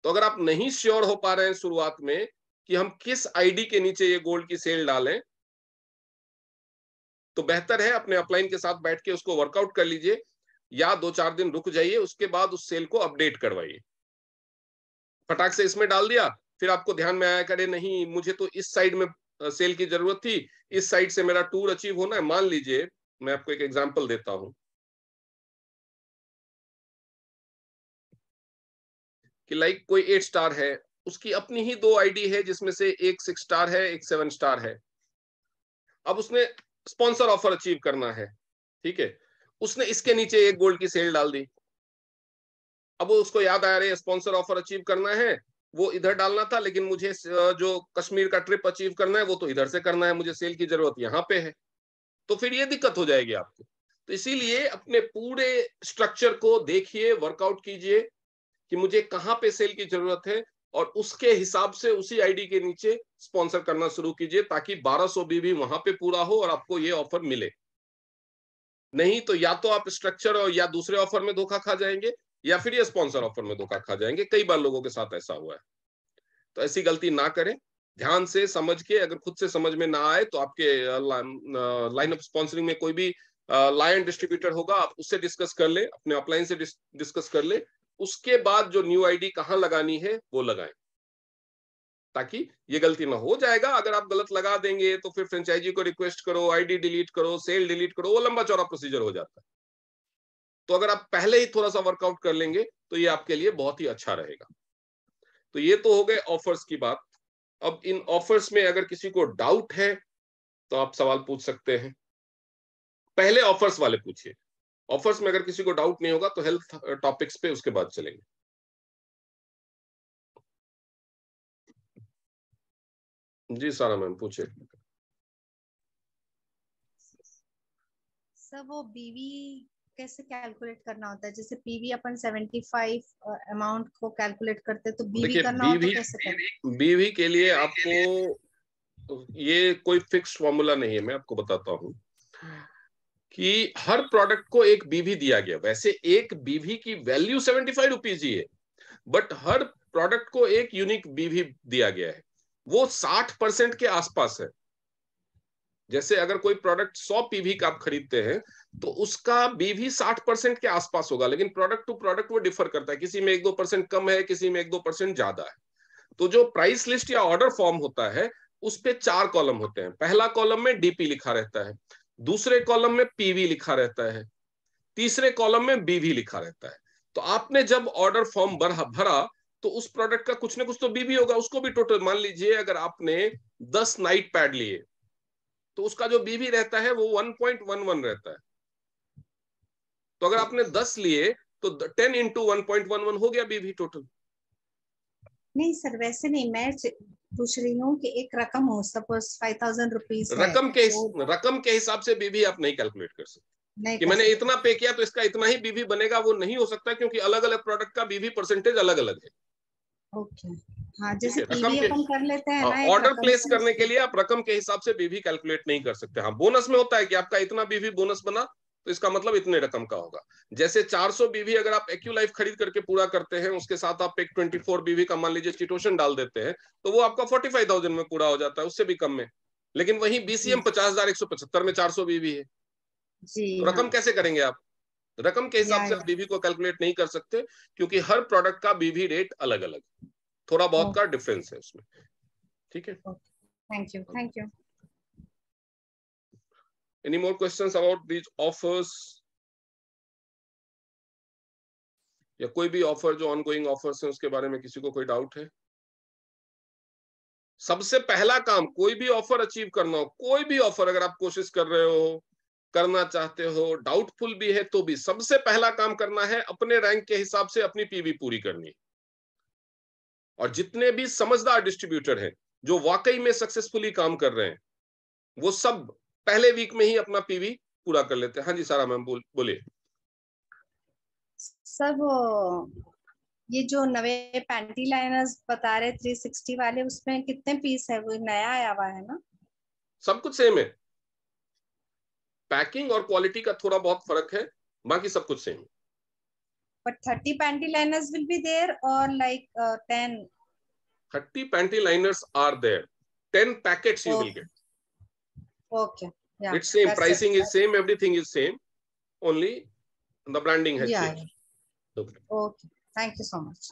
तो अगर आप नहीं श्योर हो पा रहे हैं शुरुआत में कि हम किस आईडी के नीचे ये गोल्ड की सेल डालें, तो बेहतर है अपने अपलाइन के साथ बैठ के उसको वर्कआउट कर लीजिए, या 2-4 दिन रुक जाइए, उसके बाद उस सेल को अपडेट करवाइए। फटाक से इसमें डाल दिया, फिर आपको ध्यान में आया करे नहीं मुझे तो इस साइड में सेल की जरूरत थी, इस साइड से मेरा टूर अचीव होना है। मान लीजिए मैं आपको एक एग्जांपल देता हूं कि लाइक कोई 8 स्टार है, उसकी अपनी ही 2 आईडी है जिसमें से एक 6 स्टार है, एक 7 स्टार है। अब उसने स्पॉन्सर ऑफर अचीव करना है, ठीक है, उसने इसके नीचे एक गोल्ड की सेल डाल दी। अब वो उसको याद आया रहे स्पॉन्सर ऑफर अचीव करना है, वो इधर डालना था, लेकिन मुझे जो कश्मीर का ट्रिप अचीव करना है वो तो इधर से करना है, मुझे सेल की जरूरत यहाँ पे है। तो फिर ये दिक्कत हो जाएगी आपको। तो इसीलिए अपने पूरे स्ट्रक्चर को देखिए, वर्कआउट कीजिए कि मुझे कहां पे सेल की जरूरत है, और उसके हिसाब से उसी आईडी के नीचे स्पॉन्सर करना शुरू कीजिए, ताकि 1200 भी वहां पे पूरा हो और आपको ये ऑफर मिले। नहीं तो या तो आप स्ट्रक्चर और या दूसरे ऑफर में धोखा खा जाएंगे, या फिर ये स्पॉन्सर ऑफर में धोखा खा जाएंगे। कई बार लोगों के साथ ऐसा हुआ है। तो ऐसी गलती ना करें, ध्यान से समझ के, अगर खुद से समझ में ना आए तो आपके लाइन ऑफ स्पॉन्सरिंग में कोई भी लायन डिस्ट्रीब्यूटर होगा, आप उससे डिस्कस कर ले, अपने अपलाइन से डिस्कस कर ले, उसके बाद जो न्यू आईडी कहां लगानी है वो लगाएं, ताकि ये गलती ना हो जाएगा। अगर आप गलत लगा देंगे तो फिर फ्रेंचाइजी को रिक्वेस्ट करो, आईडी डिलीट करो, सेल डिलीट करो, वो लंबा चौड़ा प्रोसीजर हो जाता है। तो अगर आप पहले ही थोड़ा सा वर्कआउट कर लेंगे तो ये आपके लिए बहुत ही अच्छा रहेगा। तो ये तो हो गए ऑफर्स की बात। अब इन ऑफर्स में अगर किसी को डाउट है तो आप सवाल पूछ सकते हैं। पहले ऑफर्स वाले पूछिए, ऑफर्स में अगर किसी को डाउट नहीं होगा तो हेल्थ टॉपिक्स पे उसके बाद चलेंगे। जी सारा मैम पूछिए। सर वो बीवी कैसे कैलकुलेट करना होता है? जैसे पीवी अपन 75 अमाउंट को कैलकुलेट करते हैं, तो बीवी देखिए करना हो तो कैसे करें? बीवी के लिए आपको ये कोई फिक्स फॉर्मूला नहीं है। मैं आपको बताता हूं कि हर प्रोडक्ट को एक बीवी दिया गया। वैसे एक बीवी की वैल्यू 75 रुपीज ही है, बट हर प्रोडक्ट को एक यूनिक बीवी दिया गया है, वो 60% के आसपास है। जैसे अगर कोई प्रोडक्ट 100 पीवी का आप खरीदते हैं तो उसका बीवी 60% के आसपास होगा, लेकिन प्रोडक्ट टू प्रोडक्ट वो डिफर करता है, किसी में 1-2% कम है, किसी में 1-2% ज्यादा है। तो जो प्राइस लिस्ट या ऑर्डर फॉर्म होता है उस पे 4 कॉलम होते हैं। पहला कॉलम में डीपी लिखा रहता है, दूसरे कॉलम में पीवी लिखा रहता है, तीसरे कॉलम में बीवी लिखा रहता है। तो आपने जब ऑर्डर फॉर्म भरा तो उस प्रोडक्ट का कुछ ना कुछ तो बीवी होगा, उसको भी टोटल मान लीजिए। अगर आपने 10 नाइट पैड लिए तो उसका जो बीवी रहता है वो 1.11 रहता है। तो अगर आपने 10 लिए तो 10 × 1.11 हो गया बीवी टोटल। नहीं सर, वैसे नहीं, मैं पूछ रही हूँ कि एक रकम हो, सपोज 5000 रुपीज है, रकम के हिसाब से बीवी आप नहीं कैलकुलेट कर सकते नहीं कि कर मैंने सकते। इतना पे किया तो इसका इतना ही बीवी बनेगा, वो नहीं हो सकता, क्योंकि अलग अलग प्रोडक्ट का बीवी परसेंटेज अलग अलग है। ओके, हाँ, ठीक जैसे है, रकम पीवी के अपन कर लेते हैं ना, एक ऑर्डर रकम प्लेस से करने के उसकी। लिए आप रकम के हिसाब से बीवी कैलकुलेट नहीं कर सकते। हाँ, बोनस में होता है कि आपका इतना बीवी बोनस बना तो इसका मतलब इतने रकम का होगा। जैसे 400 बीवी अगर आप एक्यूलाइफ खरीद करके पूरा करते हैं, उसके साथ आप एक 24 बीवी का मान लीजिए चिटोशन डाल देते हैं, तो वो आपका 45,000 में पूरा हो जाता है, उससे भी कम में। लेकिन वही बीसीएम जी 50,175 में 400 बीवी है, जी तो हाँ, रकम कैसे करेंगे आप? रकम के हिसाब से आप या बीवी को कैलकुलेट नहीं कर सकते, क्योंकि हर प्रोडक्ट का बीवी रेट अलग अलग, थोड़ा बहुत का डिफरेंस है उसमें। ठीक है, thank you, thank you. Any more questions about these offers, या कोई भी ऑफर जो ऑनगोइंग ऑफर्स हैं उसके बारे में किसी को कोई डाउट है? सबसे पहला काम, कोई भी ऑफर अचीव करना हो, कोई भी ऑफर अगर आप कोशिश कर रहे हो, करना चाहते हो, डाउटफुल भी है तो भी, सबसे पहला काम करना है अपने रैंक के हिसाब से अपनी पीवी पूरी करनी है। और जितने भी समझदार डिस्ट्रीब्यूटर हैं जो वाकई में सक्सेसफुली काम कर रहे हैं, वो सब पहले वीक में ही अपना पीवी पूरा कर लेते हैं। हाँ जी सारा मैम बोलिए। सर वो ये जो नवे पैंटी लाइनर्स बता रहे 360 वाले, उसमें कितने पीस है? वो नया आया हुआ है ना? सब कुछ सेम है, पैकिंग और क्वालिटी का थोड़ा बहुत फर्क है, बाकी सब कुछ सेम है। But 30 panty liners will be there, or like 10? 30 panty liners are there, 10 packets you will get. Okay, yeah, It's same, that's it. pricing is same, everything is same, only the branding has Yeah, changed. Okay. okay, thank you so much.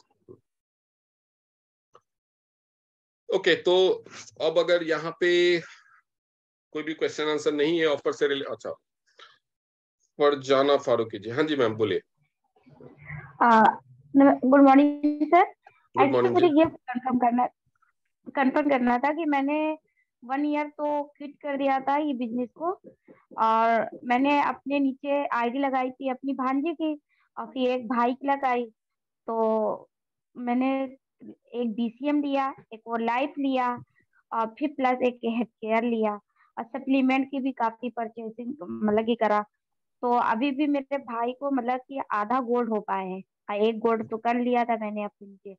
Okay, तो अब अगर यहाँ पे कोई भी question answer नहीं है offer से रिलेटेड, अच्छा, फरजाना फारूकी जी, हाँ जी मैम बोलिए। Good morning sir. Good actually morning मुझे जी। ये कंफर्म करना था कि मैंने 1 ईयर तो क्विट कर दिया था ये बिजनेस को, और मैंने अपने नीचे आईडी लगाई थी अपनी भांजी की, और फिर एक भाई की लगाई। तो मैंने एक बीसीएम लिया, एक वो लाइफ लिया, और फिर प्लस एक हेल्थ केयर लिया, और सप्लीमेंट की भी काफी परचेसिंग मतलब कि करा। तो अभी भी मेरे भाई को मतलब कि आधा गोल्ड हो पाए हैं, और एक गोल्ड तो कर लिया था मैंने अपने नीचे।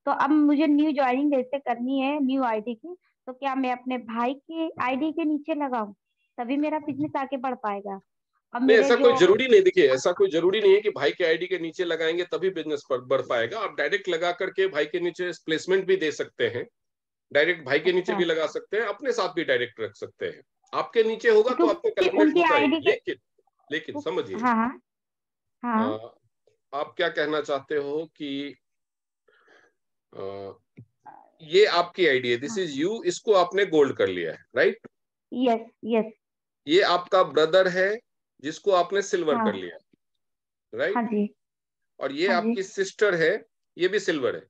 तो अब मुझे न्यू ज्वाइनिंग जैसे करनी है न्यू आईडी की, तो क्या मैं अपने भाई की आईडी के नीचे लगाऊं, तभी मेरा बिजनेस आगे बढ़ पाएगा? अब नहीं, मेरे ऐसा कोई जो जरूरी नहीं, देखिए ऐसा कोई जरूरी नहीं है कि भाई के आईडी के नीचे लगाएंगे तभी बिजनेस पर बढ़ पाएगा। आप डायरेक्ट लगा करके भाई के नीचे प्लेसमेंट भी दे सकते हैं, डायरेक्ट भाई के नीचे अच्छा, भी लगा सकते हैं, अपने साथ भी डायरेक्ट रख सकते हैं। आपके नीचे होगा तो आपको क्योंकि कैलकुलेट उनकी होगा ही, आईडी के लेकिन समझिए, हाँ हाँ हाँ। आप क्या कहना चाहते हो कि आ, ये आपकी आईडी है, दिस हाँ, इज यू, इसको आपने गोल्ड कर लिया है, राइट? Yes yes. ये आपका ब्रदर है जिसको आपने सिल्वर कर हाँ लिया, हाँ राइट? जी। और ये हाँ जी, आपकी सिस्टर है, ये भी सिल्वर है,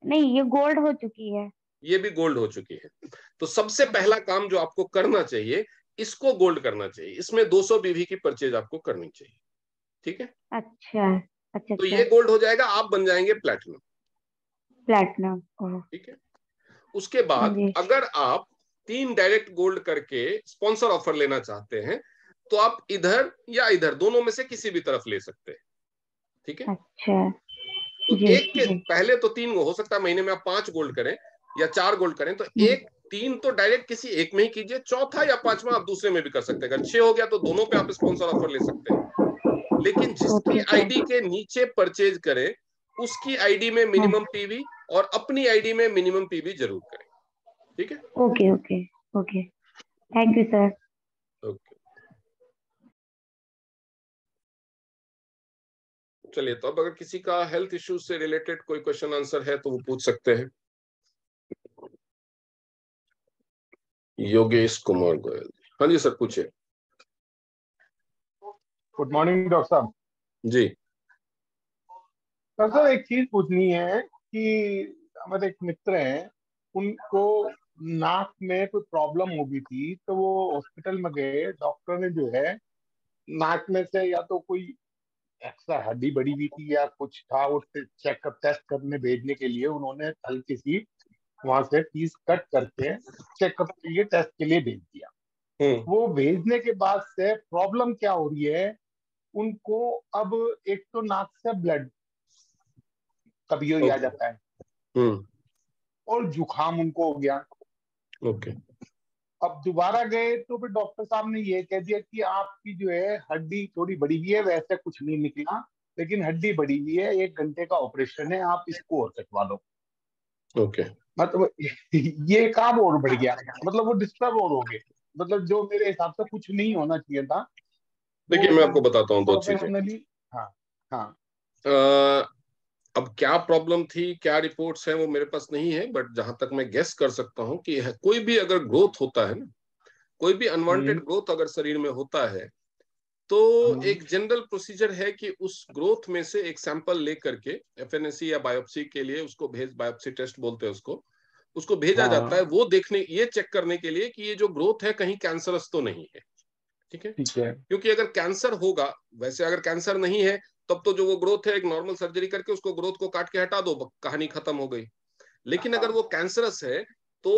नहीं ये गोल्ड हो चुकी है। ये भी गोल्ड हो चुकी है। तो सबसे हाँ पहला काम जो आपको करना चाहिए, इसको गोल्ड करना चाहिए, इसमें 200 बीवी की परचेज आपको करनी चाहिए। ठीक है, अच्छा अच्छा तो अच्छा। ये गोल्ड हो जाएगा, आप बन जाएंगे प्लैटिनम। प्लेटिनम, ओह। ठीक है, उसके हाँ बाद जी। अगर आप 3 डायरेक्ट गोल्ड करके स्पॉन्सर ऑफर लेना चाहते हैं, तो आप इधर या इधर दोनों में से किसी भी तरफ ले सकते हैं। ठीक है, अच्छा तो जी एक के जी। पहले तो 3 हो सकता है महीने में आप 5 गोल्ड करें या 4 गोल्ड करें, तो हम्म, एक 3 तो डायरेक्ट किसी एक में ही कीजिए, चौथा या पांचवा आप दूसरे में भी कर सकते हैं। अगर 6 हो गया तो दोनों पे आप स्पॉन्सर ऑफर ले सकते हैं। लेकिन तो जिसकी ठीक है। आईडी के नीचे परचेज करें, उसकी आईडी में हाँ, मिनिमम पीवी और अपनी आईडी में मिनिमम पीवी जरूर करें। ठीक है, okay okay okay, thank you sir. Okay, चलिए, तो अब अगर किसी का हेल्थ इश्यूज से रिलेटेड कोई क्वेश्चन आंसर है तो वो पूछ सकते हैं। योगेश कुमार गोयल, हाँ जी सर पूछिए। गुड मॉर्निंग डॉक्टर साहब। जी, डॉक्टर साहब एक चीज पूछनी है कि हमारे एक मित्र हैं, उनको नाक में कोई प्रॉब्लम हो गई थी, तो वो हॉस्पिटल में गए। डॉक्टर ने जो है नाक में से या तो कोई एक्स्ट्रा हड्डी बड़ी हुई थी या कुछ था, वो चेकअप टेस्ट करने भेजने के लिए उन्होंने हल्की सी वहां से फीस कट करके चेकअप के लिए, टेस्ट के लिए भेज दिया। वो भेजने के बाद से प्रॉब्लम क्या हो रही है उनको, अब एक तो नाक से ब्लड कभी आ ओके। जाता है और जुकाम उनको हो गया। ओके। अब दोबारा गए तो फिर डॉक्टर साहब ने ये कह दिया कि आपकी जो है हड्डी थोड़ी बड़ी हुई है, वैसे कुछ नहीं निकला, लेकिन हड्डी बड़ी हुई है, 1 घंटे का ऑपरेशन है, आप इसको और कटवा लो। ओके। मतलब ये काम और बढ़ गया, मतलब वो डिस्टर्ब और हो गए, मतलब जो मेरे हिसाब से कुछ नहीं होना चाहिए था देखिए, मैं आपको वो बताता हूँ 2 चीजें। प्रोफेशनली। हाँ हाँ। अब क्या प्रॉब्लम थी, क्या रिपोर्ट्स हैं, वो मेरे पास नहीं है, बट जहां तक मैं गेस कर सकता हूँ कि कोई भी अगर ग्रोथ होता है ना, कोई भी अनवांटेड ग्रोथ अगर शरीर में होता है, तो एक जनरल प्रोसीजर है कि उस ग्रोथ में से एक सैंपल लेकर के एफएनएसी या बायोप्सी के लिए उसको बायोप्सी टेस्ट बोलते हैं उसको भेजा जाता है, वो देखने, ये चेक करने के लिए कि ये जो ग्रोथ है कहीं कैंसरस तो नहीं है। ठीक है। ठीक है। क्योंकि अगर कैंसर होगा, वैसे अगर कैंसर नहीं है तब तो जो वो ग्रोथ है, एक नॉर्मल सर्जरी करके उसको ग्रोथ को काट के हटा दो, कहानी खत्म हो गई। लेकिन अगर वो कैंसरस है तो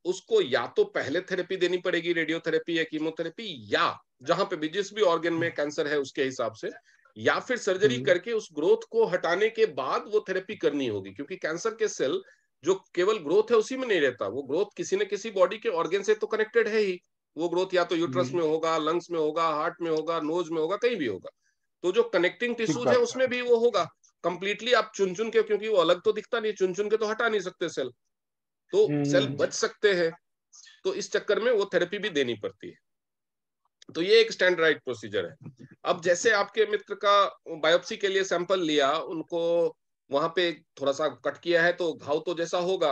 उसको या तो पहले थेरेपी देनी पड़ेगी, रेडियोथेरेपी या कीमोथेरेपी, या जहां पे भी जिस भी ऑर्गन में कैंसर है उसके हिसाब से, या फिर सर्जरी करके उस ग्रोथ को हटाने के बाद वो थेरेपी करनी होगी। क्योंकि कैंसर के सेल जो केवल ग्रोथ है उसी में नहीं रहता, वो ग्रोथ किसी न किसी बॉडी के ऑर्गन से तो कनेक्टेड है ही। वो ग्रोथ या तो यूट्रस में होगा, लंग्स में होगा, हार्ट में होगा, नोज में होगा, कहीं भी होगा। तो जो कनेक्टिंग ठीक टिश्यूज है बात उसमें भी वो होगा। कंप्लीटली आप चुन चुन के, क्योंकि वो अलग तो दिखता नहीं, चुन चुन के तो हटा नहीं सकते सेल, तो सेल बच सकते हैं, तो इस चक्कर में वो थेरेपी भी देनी पड़ती है। तो ये एक स्टैंडर्डाइज्ड प्रोसीजर है। अब जैसे आपके मित्र का बायोप्सी के लिए सैंपल लिया, उनको वहां पे थोड़ा सा कट किया है तो घाव तो जैसा होगा,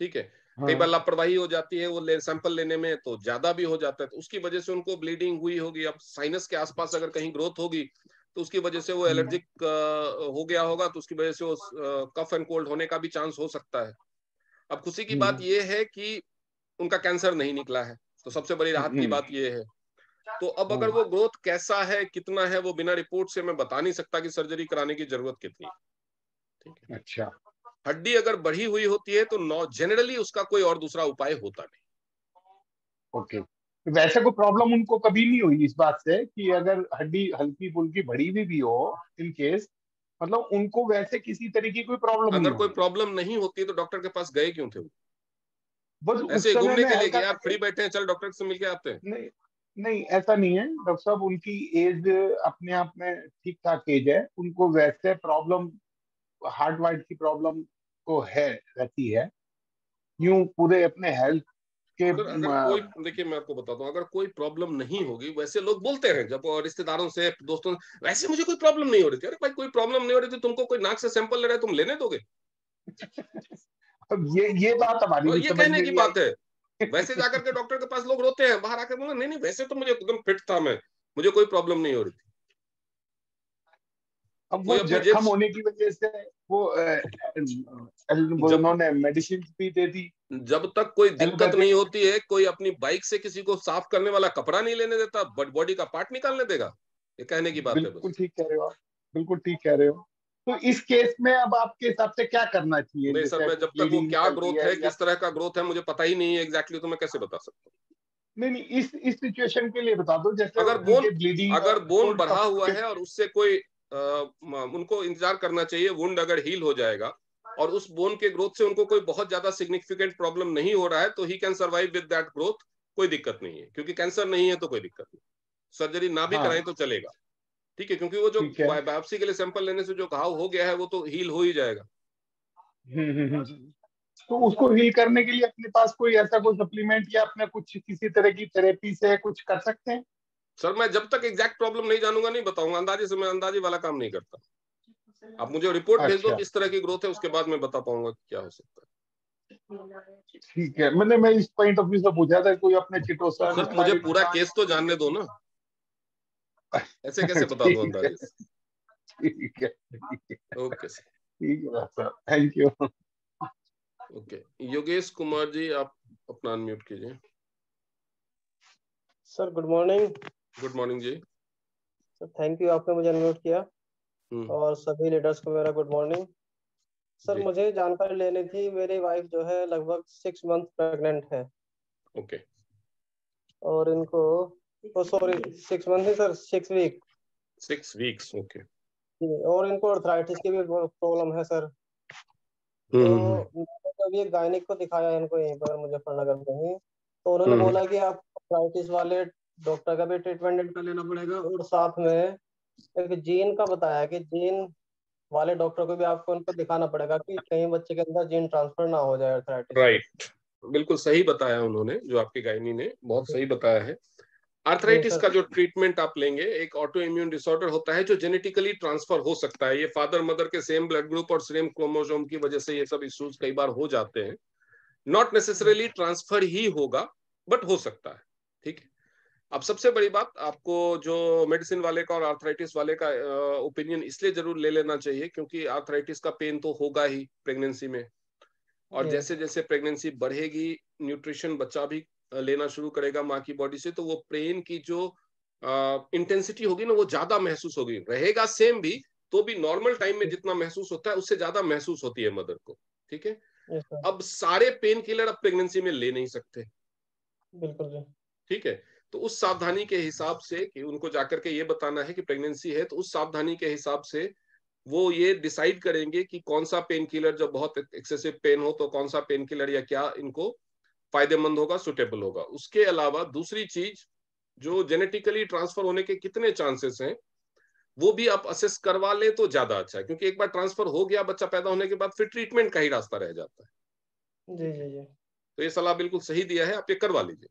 ठीक है। कई बार लापरवाही हो जाती है, वो सैंपल लेने में तो ज्यादा भी हो जाता है, तो उसकी वजह से उनको ब्लीडिंग हुई होगी। अब साइनस के आसपास अगर कहीं ग्रोथ होगी तो उसकी वजह से वो एलर्जिक हो गया होगा, तो उसकी वजह से वो कफ एंड कोल्ड होने का भी चांस हो सकता है। अब खुशी की बात यह है कि उनका कैंसर नहीं निकला है, तो सबसे बड़ी राहत की बात यह है। तो अब अगर वो ग्रोथ कैसा है, कितना है, वो बिना रिपोर्ट से मैं बता नहीं सकता कि सर्जरी कराने की जरूरत कितनी है। ठीक है। अच्छा। हड्डी अगर बढ़ी हुई होती है तो जनरली उसका कोई और दूसरा उपाय होता नहीं। ओके। वैसे कोई प्रॉब्लम उनको कभी नहीं हुई इस बात से कि अगर हड्डी हल्की फुल्की बड़ी हुई भी हो, इन केस, मतलब उनको वैसे किसी तरह की कोई प्रॉब्लम नहीं अगर कोई हुई? प्रॉब्लम नहीं होती तो डॉक्टर के पास गए क्यों थे वो? बस ऐसे उस ही समय घूमने में के लिए कि हल्का यार सा। फ्री बैठे हैं, चल डॉक्टर से मिलके आते हैं। नहीं नहीं, ऐसा नहीं है डॉक्टर साहब, उनकी एज अपने आप में ठीक ठाक एज है, उनको वैसे प्रॉब्लम, हार्ट वार्ट की प्रॉब्लम को है, रहती है, यूं पूरे अपने हेल्थ के सर अगर कोई, देखिए मैं आपको बताता हूँ, अगर कोई प्रॉब्लम नहीं होगी, वैसे लोग बोलते हैं जब रिश्तेदारों से, दोस्तों से, वैसे मुझे कोई प्रॉब्लम नहीं हो रही थी। अरे भाई, कोई प्रॉब्लम नहीं हो रही थी, तुमको कोई नाक से सैंपल ले रहा है, तुम लेने दोगे? अब ये बात हमारी और भी ये समझ कहने में की नहीं बात है। आई। वैसे जाकर के डॉक्टर के पास लोग रोते हैं, बाहर आकर बोलते नहीं नहीं वैसे तो मुझे एकदम फिट था, मैं, मुझे कोई प्रॉब्लम नहीं हो रही थी। अब वो कोई अपनी जेब, जख्म होने की वजह से वो जब उन्होंने मेडिसिन भी दे दी, जब तक कोई दिक्कत नहीं एलोपैथिक। होती है, कोई अपनी बाइक से किसी को साफ करने वाला कपड़ा नहीं लेने देता, बट बॉडी का पार्ट निकालने देगा। ये कहने की बात है बिल्कुल बस। ठीक कह रहे हो आप, बिल्कुल ठीक कह रहे हो। तो इस केस में अब आपके हिसाब से क्या करना चाहिए, नहीं सर, जैसे मैं जब तक वो ब्लीडिंग क्या निकल रही ग्रोथ है है, या? किस तरह का ग्रोथ है, मुझे पता ही नहीं है एग्जैक्टली, तो मैं कैसे बता सकता नहीं नहीं, इस सिचुएशन के लिए बता दो, जैसे हूँ? उनके ब्लीडिंग अगर बोन और बढ़ा कफ हुआ के। है और उससे कोई उनको इंतजार करना चाहिए, वुंड अगर हील हो जाएगा और उस बोन के ग्रोथ से उनको कोई बहुत ज्यादा सिग्निफिकेंट प्रॉब्लम नहीं हो रहा है, तो he can survive with that growth. कोई दिक्कत नहीं है, क्योंकि कैंसर नहीं है तो कोई दिक्कत नहीं, सर्जरी ना भी कराएं हाँ तो चलेगा। ठीक है, क्योंकि वो जो ठीक है। बायोप्सी के लिए सैंपल लेने से जो घाव हो गया है वो तो हील हो ही जाएगा। हम्म। तो उसको हील करने के लिए अपने पास कोई ऐसा कोई सप्लीमेंट या अपने कुछ किसी तरह की थेरेपी से कुछ कर सकते हैं? सर मैं जब तक एग्जैक्ट प्रॉब्लम नहीं जानूंगा नहीं बताऊंगा, अंदाजे से, मैं अंदाजे वाला काम नहीं करता। आप मुझे रिपोर्ट भेज दो अच्छा किस तरह की ग्रोथ है, उसके बाद मैं बता पाऊंगा क्या हो सकता ठीक है, मैंने मैं इस पॉइंट ऑफ व्यू से पूछा था, कोई अपने है। चिटोसन सर मुझे थायराइड पूरा जांच केस तो करके जानने दो ना, ऐसे कैसे बता दूं ठीक है अंदाजे से? ठीक है ठीक है ओके सर। ठीक है sir, thank you. Okay, Yogesh Kumar ji, आप अपना अनम्यूट कीजिए। Sir good morning. Good morning जी। सर थैंक यू, आपने मुझे अनम्यूट किया। और सभी लीडर्स को मेरा गुड मॉर्निंग। सर जी। मुझे जानकारी लेनी थी, मेरी वाइफ जो है लगभग 6 मंथ प्रेग्नेंट है। ओके। और इनको सॉरी 6 मंथ नहीं सर, 6 वीक। 6 वीक्स। ओके। और इनको अर्थराइटिस की भी प्रॉब्लम है सर। तो मैंने तो अभी एक गायनिक को दिखाया इनको यहीं पर मुजफ्फरनगर में ही, तो उन्होंने बोला कि आप अर्थराइटिस वाले डॉक्टर का भी ट्रीटमेंट इनका लेना पड़ेगा, और साथ में एक जीन का बताया कि जीन वाले डॉक्टर को भी आपको उनको दिखाना पड़ेगा कि कहीं बच्चे के अंदर जीन ट्रांसफर ना हो जाए अर्थराइटिस। राइट, बिल्कुल सही बताया उन्होंने, जो आपके गायनी ने बहुत सही बताया है। आर्थराइटिस का जो ट्रीटमेंट आप लेंगे, एक ऑटो इम्यून डिसऑर्डर होता है जो जेनेटिकली ट्रांसफर हो सकता है। ये फादर मदर के सेम ब्लड ग्रुप और सेम क्रोमोसोम की वजह से ये सब इश्यूज कई बार हो जाते हैं। नॉट नेसेसरीली ट्रांसफर ही होगा, बट हो सकता है। ठीक है। अब सबसे बड़ी बात, आपको जो मेडिसिन वाले का और आर्थराइटिस वाले का ओपिनियन इसलिए जरूर ले लेना चाहिए क्योंकि आर्थराइटिस का पेन तो होगा ही प्रेगनेंसी में, और जैसे जैसे प्रेगनेंसी बढ़ेगी, न्यूट्रिशन बच्चा भी लेना शुरू करेगा माँ की बॉडी से, तो वो पेन की जो इंटेंसिटी होगी ना, वो ज्यादा महसूस होगी। रहेगा सेम भी, तो भी नॉर्मल टाइम में जितना महसूस होता है उससे ज्यादा महसूस होती है मदर को। ठीक है। अब सारे पेन किलर अब प्रेगनेंसी में ले नहीं सकते। बिल्कुल। ठीक है। तो उस सावधानी के हिसाब से कि उनको जाकर के ये बताना है कि प्रेगनेंसी है, तो उस सावधानी के हिसाब से वो ये डिसाइड करेंगे कि कौन सा पेन किलर, जब बहुत एक्सेसिव पेन हो तो कौन सा पेन किलर या क्या इनको फायदेमंद होगा, सुटेबल होगा। उसके अलावा दूसरी चीज, जो जेनेटिकली ट्रांसफर होने के कितने चांसेस हैं, वो भी आप असेस करवा ले तो ज्यादा अच्छा है, क्योंकि एक बार ट्रांसफर हो गया बच्चा पैदा होने के बाद, फिर ट्रीटमेंट का ही रास्ता रह जाता है। जी। तो ये सलाह बिल्कुल सही दिया है, आप ये करवा लीजिए।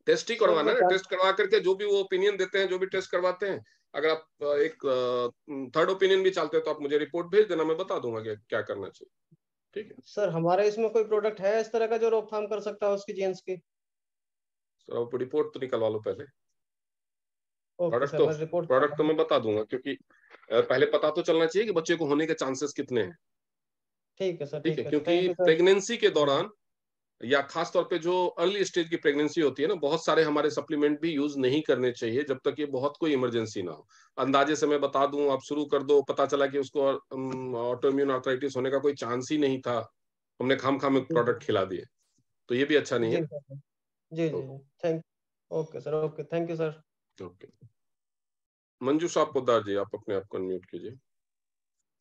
टेस्ट ही करवाना है, टेस्ट करवा करके जो भी वो ओपिनियन देते हैं, जो भी टेस्ट करवाते हैं, अगर आप एक थर्ड ओपिनियन भी चाहते हैं तो आप मुझे रिपोर्ट भेज देना, मैं बता दूंगा कि क्या करना चाहिए। ठीक है सर। हमारे इसमें कोई प्रोडक्ट है इस तरह का जो रोकथाम कर सकता है उसकी जीन्स की? सर आप रिपोर्ट तो निकलवा लो पहले। ओके, प्रोडक्ट तो मैं बता दूंगा, क्योंकि पहले पता तो चलना चाहिए कि बच्चे को होने के चांसेस कितने हैं। ठीक है सर। ठीक है, क्योंकि थैंक यू सर। प्रेगनेंसी के दौरान या खास तौर पे जो अर्ली स्टेज की प्रेगनेंसी होती है ना, बहुत सारे हमारे सप्लीमेंट भी यूज नहीं करने चाहिए जब तक ये बहुत कोई इमरजेंसी ना हो। अंदाजे से मैं बता दूं, आप शुरू कर दो, पता चला कि उसको ऑटोइम्यून आर्थराइटिस होने का कोई चांस ही नहीं था, हमने खाम में प्रोडक्ट खिला दिए, तो ये भी अच्छा नहीं है। जी। Thank okay sir. Okay, thank you sir. Okay. Manjusha Poddar ji, आप अपने आप को अनम्यूट कीजिए।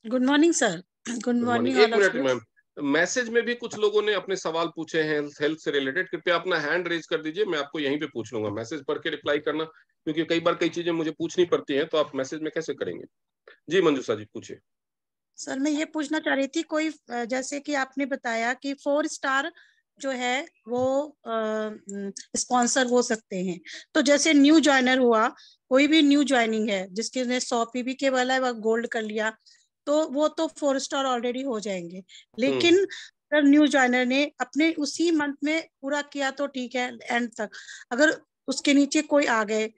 Good morning sir. Good morning. एक मिनट मैम, मैसेज में भी कुछ लोगों ने अपने सवाल पूछे हैं हेल्थ से रिलेटेड, कृपया अपना हैंड रेज कर दीजिए, मैं आपको यहीं पे पूछ लूंगा। मैसेज पढ़ के रिप्लाई करना, क्योंकि कई बार कई चीजें मुझे पूछनी पड़ती हैं, तो आप मैसेज में कैसे करेंगे। जी मंजूषा जी पूछिए। सर मैं ये पूछना चाह रही थी, कोई जैसे कि आपने बताया कि 4 स्टार जो है वो स्पॉन्सर हो सकते हैं, तो जैसे न्यू ज्वाइनर हुआ, कोई भी न्यू ज्वाइनिंग है जिसके ने 100 पीबी के वाला है, वह गोल्ड कर लिया, तो वो तो 4 स्टार ऑलरेडी हो जाएंगे। लेकिन अगर न्यू ज्वाइनर ने अपने उसी मंथ में पूरा किया तो ठीक है एंड तक, अगर उसके नीचे कोई आ गए,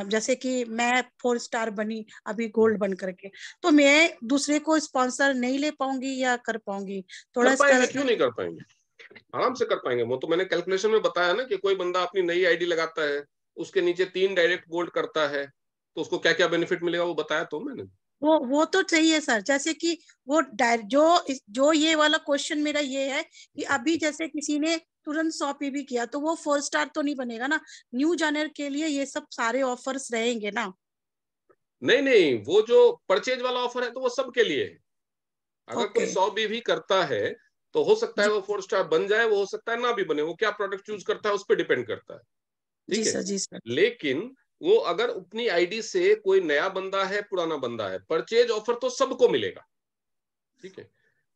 जैसे कि मैं 4 स्टार बनी अभी गोल्ड बन करके, तो मैं दूसरे को स्पॉन्सर नहीं ले पाऊंगी या कर पाऊंगी? थोड़ा इसका क्यों नहीं कर पाएंगे, आराम से कर पाएंगे। वो तो मैंने कैलकुलेशन में बताया ना, कि कोई बंदा अपनी नई आईडी लगाता है, उसके नीचे 3 डायरेक्ट गोल्ड करता है, तो उसको क्या क्या बेनिफिट मिलेगा वो बताया तो मैंने। वो तो सही है सर। जैसे कि वो जो ये वाला क्वेश्चन मेरा ये है कि अभी जैसे किसी ने तुरंत 100 पीबी किया तो वो 4 स्टार तो नहीं बनेगा ना? न्यू जॉइनर के लिए ये सब सारे ऑफर्स रहेंगे ना? नहीं, वो जो परचेज वाला ऑफर है तो वो सबके लिए है। अगर कोई 100 भी करता है तो हो सकता है वो 4 स्टार बन जाए, वो हो सकता है ना भी बने, वो क्या प्रोडक्ट चूज करता है उस पर डिपेंड करता है। ठीक है। जी सर। लेकिन वो अगर अपनी आईडी से कोई नया बंदा है, पुराना बंदा है, परचेज ऑफर तो सबको मिलेगा। ठीक है।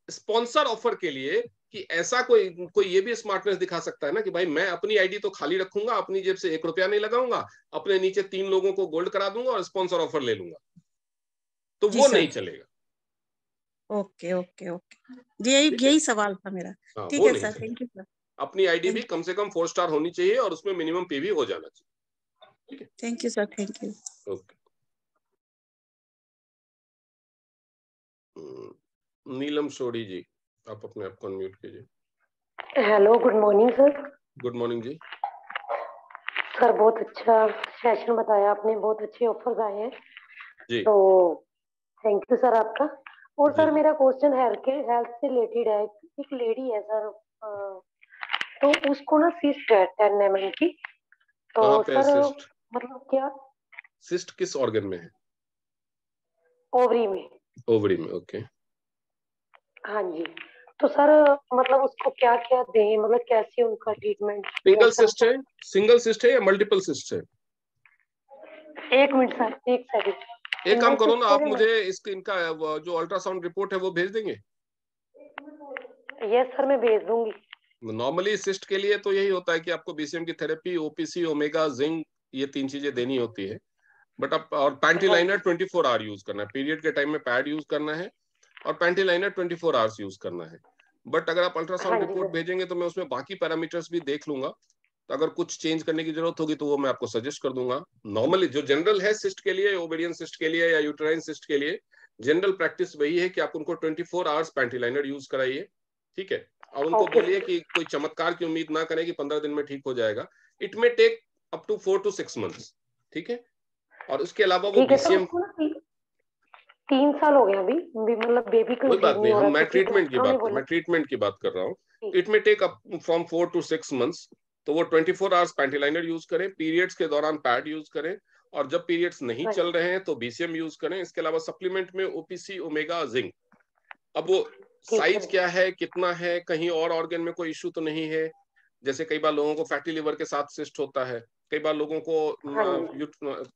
स्पॉन्सर ऑफर के लिए कि ऐसा कोई ये भी स्मार्टनेस दिखा सकता है ना कि भाई मैं अपनी आईडी तो खाली रखूंगा, अपनी जेब से 1 रुपया नहीं लगाऊंगा, अपने नीचे 3 लोगों को गोल्ड करा दूंगा और स्पॉन्सर ऑफर ले लूंगा, तो वो नहीं चलेगा। ओके। यही सवाल था मेरा। ठीक है सर, थैंक यू सर। अपनी आईडी भी कम से कम 4 स्टार होनी चाहिए और उसमें मिनिमम पीवी हो जाना चाहिए। ठीक है, thank you sir. Thank you. Okay. Neelam Sodi ji, आप अपने आप को अनम्यूट कीजिए। Hello, good morning sir. Good morning जी। सर बहुत अच्छा सेशन बताया आपने, बहुत अच्छे ऑफर्स आए हैं। जी। तो थैंक यू सर आपका। और सर मेरा क्वेश्चन हेल्थ से रिलेटेड है। एक लेडी है सर, तो उसको ना सिस्ट है 10 mm की। तो सर मतलब क्या सिस्ट किस ऑर्गन में है? ओवरी में। ओवरी में, ओके। हाँ जी। तो सर मतलब उसको क्या क्या दें, मतलब कैसे उनका ट्रीटमेंट? सिंगल सिस्ट है या मल्टीपल सिस्ट है? एक मिनट सर, एक सेकंड। एक काम करो ना, आप मुझे इनका जो अल्ट्रासाउंड रिपोर्ट है वो भेज देंगे? यस सर, मैं भेज दूंगी। नॉर्मली सिस्ट के लिए तो यही होता है कि आपको बीसीएम की थेरेपी, ओपीसी, ओमेगा, जिंक, ये 3 चीजें देनी होती है। बट आप और पैंटी लाइनर 24 आवर यूज करना है। पीरियड के टाइम में पैड यूज करना है और पैंटी लाइनर 24 आवर्स यूज करना है। बट अगर आप अल्ट्रासाउंड रिपोर्ट भेजेंगे तो मैं उसमें बाकी पैरामीटर्स भी देख लूंगा, तो अगर कुछ चेंज करने की जरूरत होगी तो वो मैं आपको सजेस्ट कर दूंगा। नॉर्मली जो जनरल है सिस्ट के लिए, ओवेरियन सिस्ट के लिए या यूटेराइन सिस्ट के लिए, जनरल प्रैक्टिस वही है कि आप उनको 24 आवर्स पैंटी लाइनर यूज कराइए, ठीक है। और उनको बोलिए कि कोई चमत्कार की उम्मीद ना करें कि 15 दिन में ठीक हो जाएगा। It may take up to 4 to 6 months, ठीक है। और उसके अलावा वो बीसीएम 3 साल हो गया अभी, मतलब बेबी को कोई बात नहीं, मैं ट्रीटमेंट की बात कर रहा हूँ। It may take up from 4 to 6 months। तो वो 24 आवर्स पैंटी लाइनर यूज करें, पीरियड्स के दौरान पैड यूज करें, और जब पीरियड्स नहीं चल रहे हैं तो बीसीएम यूज करें। इसके अलावा सप्लीमेंट में ओपीसी, ओमेगा, जिंक। अब वो साइज क्या है, कितना है, कहीं और ऑर्गन में कोई इश्यू तो नहीं है। जैसे कई बार लोगों को फैटी लिवर के साथ सिस्ट होता है, कई बार लोगों को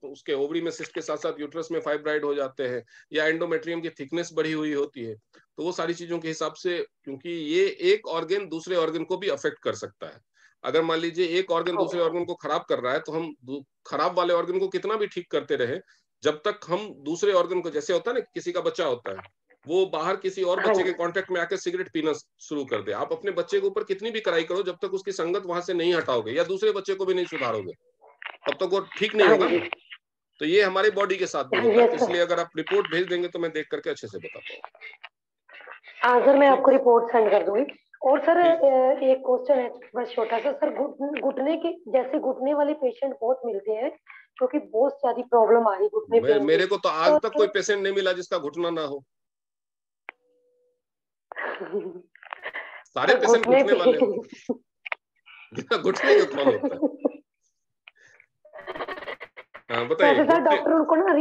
उसके ओवरी में सिस्ट के साथ साथ यूट्रस में फाइब्राइड हो जाते हैं, या एंडोमेट्रियम की थिकनेस बढ़ी हुई होती है। तो वो सारी चीजों के हिसाब से, क्योंकि ये एक ऑर्गन दूसरे ऑर्गन को भी अफेक्ट कर सकता है। अगर मान लीजिए एक ऑर्गन दूसरे ऑर्गन को खराब कर रहा है, तो हम खराब वाले ऑर्गन को कितना भी ठीक करते रहे, जब तक हम दूसरे ऑर्गन को, जैसे होता है ना किसी का बच्चा होता है, वो बाहर किसी और बच्चे के कांटेक्ट में आकर सिगरेट पीना शुरू कर दे, आप अपने बच्चे के ऊपर कितनी भी कराई करो, जब तक उसकी संगत वहां से नहीं हटाओगे या दूसरे बच्चे को भी नहीं सुधारोगे, तब तक वो ठीक नहीं होगा। तो ये हमारे बॉडी के साथ भी होता है। इसलिए अगर आप रिपोर्ट भेज देंगे तो मैं देख करके अच्छे से बता पाऊंगा। हाँ सर, मैं आपको रिपोर्ट सेंड कर दूंगी। और सर एक क्वेश्चन है बस छोटा सा सर, घुटने के जैसे घुटने वाले पेशेंट बहुत मिलते हैं, क्योंकि बहुत सारी प्रॉब्लम आ रही घुटने पे। मेरे को तो आज तक कोई पेशेंट नहीं मिला जिसका घुटना ना हो। सारे पेशेंट घुटने वाले हो। घुटने का कौन होता है? हाँ बताइए। सर डॉक्टर उनको ना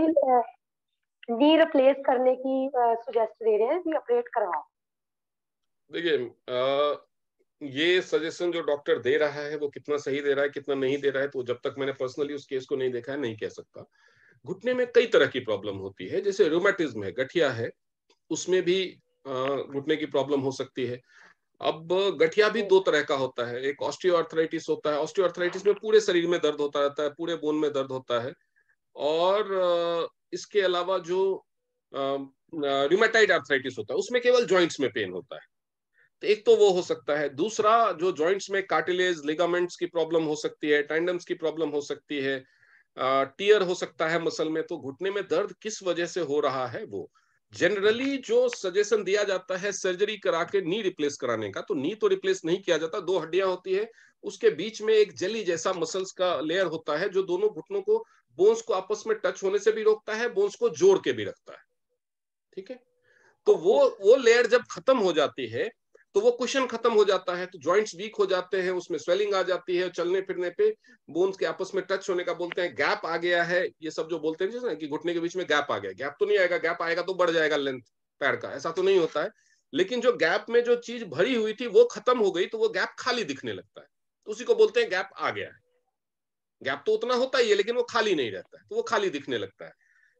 नी रिप्लेस करने की सजेस्ट दे रहे हैं कि ऑपरेट करवाओ। देखिए, ये सजेशन जो डॉक्टर दे रहा है वो कितना सही दे रहा है कितना नहीं दे रहा है, तो जब तक मैंने पर्सनली उस केस को नहीं देखा है नहीं कह सकता। घुटने में कई तरह की प्रॉब्लम होती है, जैसे रूमेटिज्म है, गठिया है, उसमें भी घुटने की प्रॉब्लम हो सकती है। अब गठिया भी 2 तरह का होता है, एक ऑस्टियोआर्थराइटिस होता है। ऑस्टियोआर्थराइटिस में पूरे शरीर में दर्द होता रहता है, पूरे बोन में दर्द होता है। और इसके अलावा जो रूमेटाइड आर्थराइटिस होता है उसमें केवल जॉइंट्स में पेन होता है। तो एक तो वो हो सकता है। दूसरा, जो जॉइंट्स में कार्टिलेज, लिगामेंट्स की प्रॉब्लम हो सकती है, टेंडन्स की प्रॉब्लम हो सकती है, टीयर हो सकता है मसल में। तो घुटने में दर्द किस वजह से हो रहा है, वो जनरली जो सजेशन दिया जाता है सर्जरी करा के नी रिप्लेस कराने का, तो नी तो रिप्लेस नहीं किया जाता। 2 हड्डियां होती है, उसके बीच में एक जेली जैसा मसल्स का लेयर होता है जो दोनों घुटनों को, बोन्स को आपस में टच होने से भी रोकता है, बोन्स को जोड़ के भी रखता है, ठीक है। तो वो लेयर जब खत्म हो जाती है तो वो कुशन खत्म हो जाता है, तो जॉइंट्स वीक हो जाते हैं, उसमें स्वेलिंग आ जाती है, चलने फिरने पे बोन्स के आपस में टच होने का बोलते हैं गैप आ गया है। ये सब जो बोलते हैं जैसे कि घुटने के बीच में गैप आ गया, गैप तो नहीं आएगा, गैप आएगा तो बढ़ जाएगा लेंथ पैर का, ऐसा तो नहीं होता है। लेकिन जो गैप में जो चीज भरी हुई थी वो खत्म हो गई, तो वो गैप खाली दिखने लगता है, तो उसी को बोलते हैं गैप आ गया है। गैप तो उतना होता ही है लेकिन वो खाली नहीं रहता है, तो वो खाली दिखने लगता है।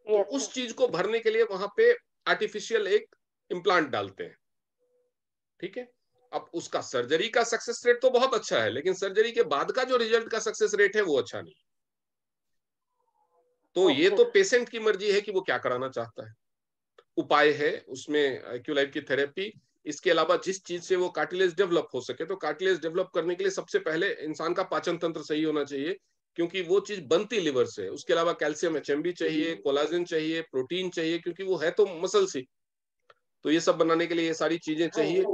तो उस चीज को भरने के लिए वहां पे आर्टिफिशियल एक इम्प्लांट डालते हैं, ठीक है। अब उसका सर्जरी का सक्सेस रेट तो बहुत अच्छा है, लेकिन सर्जरी के बाद का जो रिजल्ट का सक्सेस रेट है वो अच्छा नहीं। तो ये तो पेशेंट की मर्जी है कि वो क्या कराना चाहता है। उपाय है उसमें एक्यूलाइफ की थेरेपी। इसके अलावा जिस चीज से वो कार्टिलेज डेवलप हो सके, तो कार्टिलेज डेवलप करने के लिए सबसे पहले इंसान का पाचन तंत्र सही होना चाहिए, क्योंकि वो चीज बनती लिवर से। उसके अलावा कैल्शियम एचएमबी चाहिए, कोलाजन चाहिए, प्रोटीन चाहिए, क्योंकि वो है तो मसल सी। तो ये सब बनाने के लिए ये सारी चीजें चाहिए,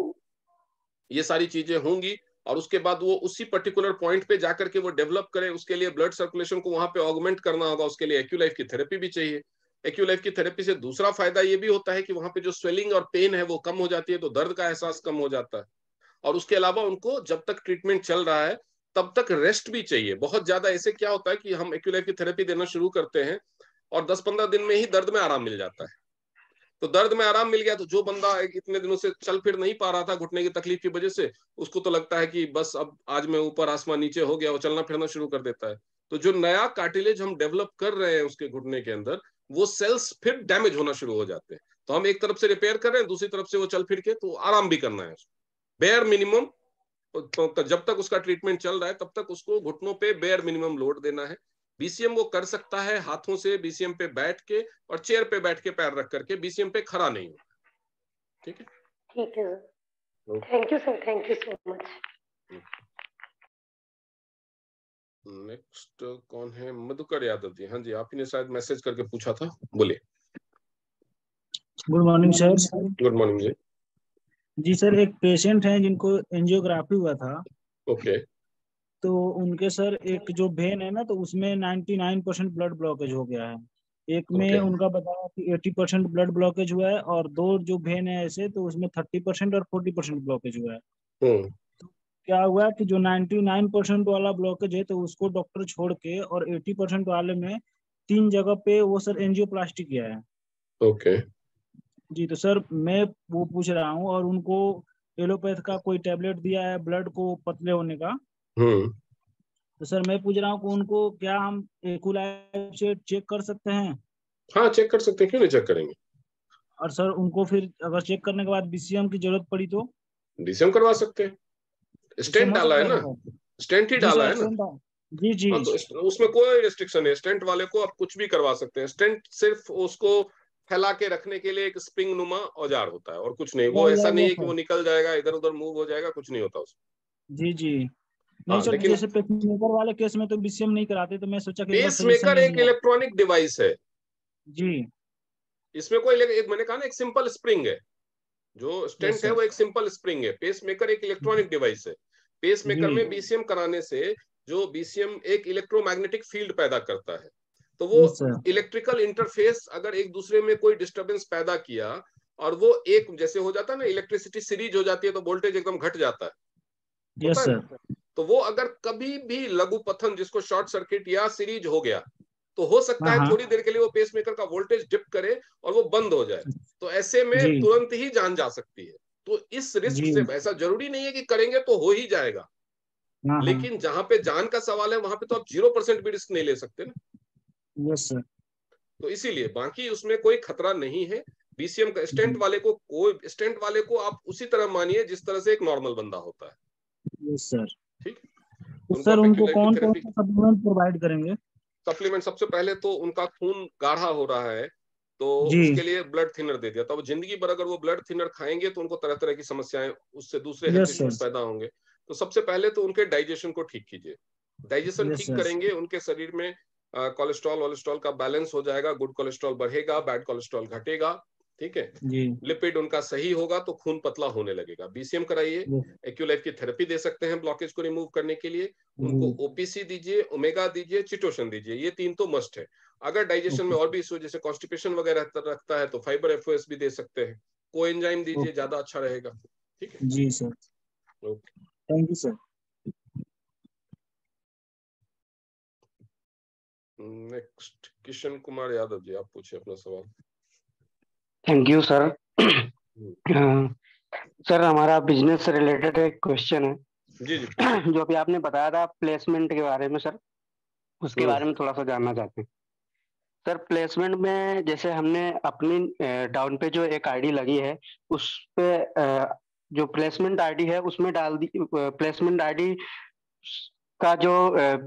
ये सारी चीजें होंगी। और उसके बाद वो उसी पर्टिकुलर पॉइंट पे जाकर के वो डेवलप करे, उसके लिए ब्लड सर्कुलेशन को वहां पे ऑगमेंट करना होगा, उसके लिए एक्यूलाइफ की थेरेपी भी चाहिए। एक्यूलाइफ की थेरेपी से दूसरा फायदा ये भी होता है कि वहां पे जो स्वेलिंग और पेन है वो कम हो जाती है, तो दर्द का एहसास कम हो जाता है। और उसके अलावा उनको जब तक ट्रीटमेंट चल रहा है तब तक रेस्ट भी चाहिए बहुत ज्यादा। ऐसे क्या होता है कि हम एक्यूलाइफ की थेरेपी देना शुरू करते हैं और 10-15 दिन में ही दर्द में आराम मिल जाता है। तो दर्द में आराम मिल गया तो जो बंदा इतने दिनों से चल फिर नहीं पा रहा था घुटने की तकलीफ की वजह से, उसको तो लगता है कि बस अब आज मैं ऊपर आसमान नीचे हो गया, वो चलना फिरना शुरू कर देता है। तो जो नया कार्टिलेज हम डेवलप कर रहे हैं उसके घुटने के अंदर, वो सेल्स फिर डैमेज होना शुरू हो जाते हैं। तो हम एक तरफ से रिपेयर कर रहे हैं, दूसरी तरफ से वो चल फिर के तो आराम भी करना है। बेयर मिनिमम, तो जब तक उसका ट्रीटमेंट चल रहा है तब तक उसको घुटनों पे बेयर मिनिमम लोड देना है। बीसीएम वो कर सकता है हाथों से, बीसीएम पे बैठ के और चेयर पे बैठ के पैर रख करके, बीसीएम पे खड़ा नहीं होगा। ठीक है, ठीक है sir, thank you sir, thank you so much. Next कौन है? मधुकर यादव जी। हाँ जी, आप ही ने शायद मैसेज करके पूछा था, बोलिए। Good morning sir. Good morning जी। जी सर, एक पेशेंट है जिनको एंजियोग्राफी हुआ था। ओके। तो उनके सर एक जो वेन है ना, तो उसमें 99% ब्लड ब्लॉकेज हो गया है। एक में उनका बताया कि 80% ब्लड ब्लॉकेज हुआ है, और दो जो वेन है ऐसे, तो उसमें 30% और 40% ब्लॉकेज हुआ है। तो क्या हुआ कि जो 99% वाला ब्लॉकेज है तो उसको डॉक्टर छोड़ के, और 80% वाले में 3 जगह पे वो सर एंजियोप्लास्टी किया है। ओके जी, तो सर मैं वो पूछ रहा हूँ, और उनको एलोपैथ का कोई टेबलेट दिया है ब्लड को पतले होने का। तो सर मैं पूछ रहा हूँ कि उनको क्या हम एक्यूलाइफ से चेक कर सकते हैं? हाँ, चेक कर सकते हैं, क्यों नहीं चेक करेंगे। और सर उनको फिर अगर चेक करने के बाद बीसीएम की जरूरत पड़ी तो बीसीएम करवा सकते हैं, स्टेंट डाला है ना, स्टेंट ही डाला है ना। जी जी। हाँ, तो उसमें कोई रिस्ट्रिक्शन है, स्टेंट वाले को आप कुछ भी करवा सकते हैं। स्टेंट सिर्फ उसको फैला के रखने के लिए एक स्प्रिंग नुमा औजार होता है और कुछ नहीं। वो ऐसा नहीं है कि वो निकल जाएगा, इधर उधर मूव हो जाएगा, कुछ नहीं होता उसमें। जी जी। नहीं सर, लेकिन जैसे पेसमेकर वाले केस में तो बीसीएम नहीं कराते, तो मैं सोचा कि पेसमेकर एक इलेक्ट्रॉनिक डिवाइस है जी। इसमें कोई एक मैंने कहा ना, एक सिंपल स्प्रिंग है। जो स्टेंट है वो एक सिंपल स्प्रिंग है, पेसमेकर एक इलेक्ट्रॉनिक डिवाइस है। पेसमेकर में बीसीएम कराने से जो बीसीएम एक इलेक्ट्रोमैग्नेटिक फील्ड पैदा करता है, तो वो इलेक्ट्रिकल इंटरफेस अगर एक दूसरे में कोई डिस्टरबेंस पैदा किया और वो एक जैसे हो जाता है ना, इलेक्ट्रिसिटी सीरीज हो जाती है तो वोल्टेज एकदम घट जाता है। Yes sir. तो वो अगर कभी भी लघु पथन जिसको शॉर्ट सर्किट या सीरीज हो गया तो हो सकता है थोड़ी देर के लिए वो पेसमेकर का वोल्टेज डिप करे और वो बंद हो जाए। तो ऐसे में तुरंत ही जान जा सकती है। तो इस रिस्क से, ऐसा जरूरी नहीं है कि करेंगे तो हो ही जाएगा, लेकिन जहां पे जान का सवाल है वहां पे तो आप 0% भी रिस्क नहीं ले सकते ना। Yes sir. तो इसीलिए बाकी उसमें कोई खतरा नहीं है। बीसीएम का स्टेंट वाले को, कोई स्टेंट वाले को आप उसी तरह मानिए जिस तरह से एक नॉर्मल बंदा होता है। Yes sir. ठीक। तो सर उनको कौन कौन सा सप्लीमेंट प्रोवाइड करेंगे? सप्लीमेंट सबसे पहले तो उनका खून गाढ़ा हो रहा है तो उसके लिए ब्लड थिनर दे दिया। तो वो जिंदगी भर अगर वो ब्लड थिनर खाएंगे तो उनको तरह तरह की समस्याएं, उससे दूसरे हेल्थ इश्यूज पैदा होंगे। तो सबसे पहले तो उनके डाइजेशन को ठीक कीजिए। डाइजेशन ठीक करेंगे, उनके शरीर में कोलेस्ट्रॉल का बैलेंस हो जाएगा, गुड कोलेस्ट्रॉल बढ़ेगा, बैड कोलेस्ट्रॉल घटेगा। ठीक है, लिपिड उनका सही होगा तो खून पतला होने लगेगा। बीसीएम कराइए, एक्यूलाइफ की थेरेपी दे सकते हैं ब्लॉकेज को रिमूव करने के लिए। उनको ओपीसी दीजिए, ओमेगा दीजिए, चिटोशन दीजिए, ये 3 तो मस्ट है। अगर डाइजेशन में और भी इशू जैसे कॉन्स्टिपेशन वगैरह रखता है तो फाइबर एफओएस भी दे सकते हैं। कोएंजाइम दीजिए, ज्यादा अच्छा रहेगा। ठीक है जी sir, okay, thank you sir. Next Kishan Kumar Yadav ji, आप पूछिए अपना सवाल। Thank you sir. सर हमारा बिजनेस से रिलेटेड एक क्वेश्चन है। जी जी। जो अभी आपने बताया था प्लेसमेंट के बारे में सर, उसके बारे में थोड़ा सा जानना चाहते हैं सर। प्लेसमेंट में जैसे हमने अपनी डाउन पे जो एक आईडी लगी है उस पे जो प्लेसमेंट आईडी है उसमें डाल दी, प्लेसमेंट आईडी का जो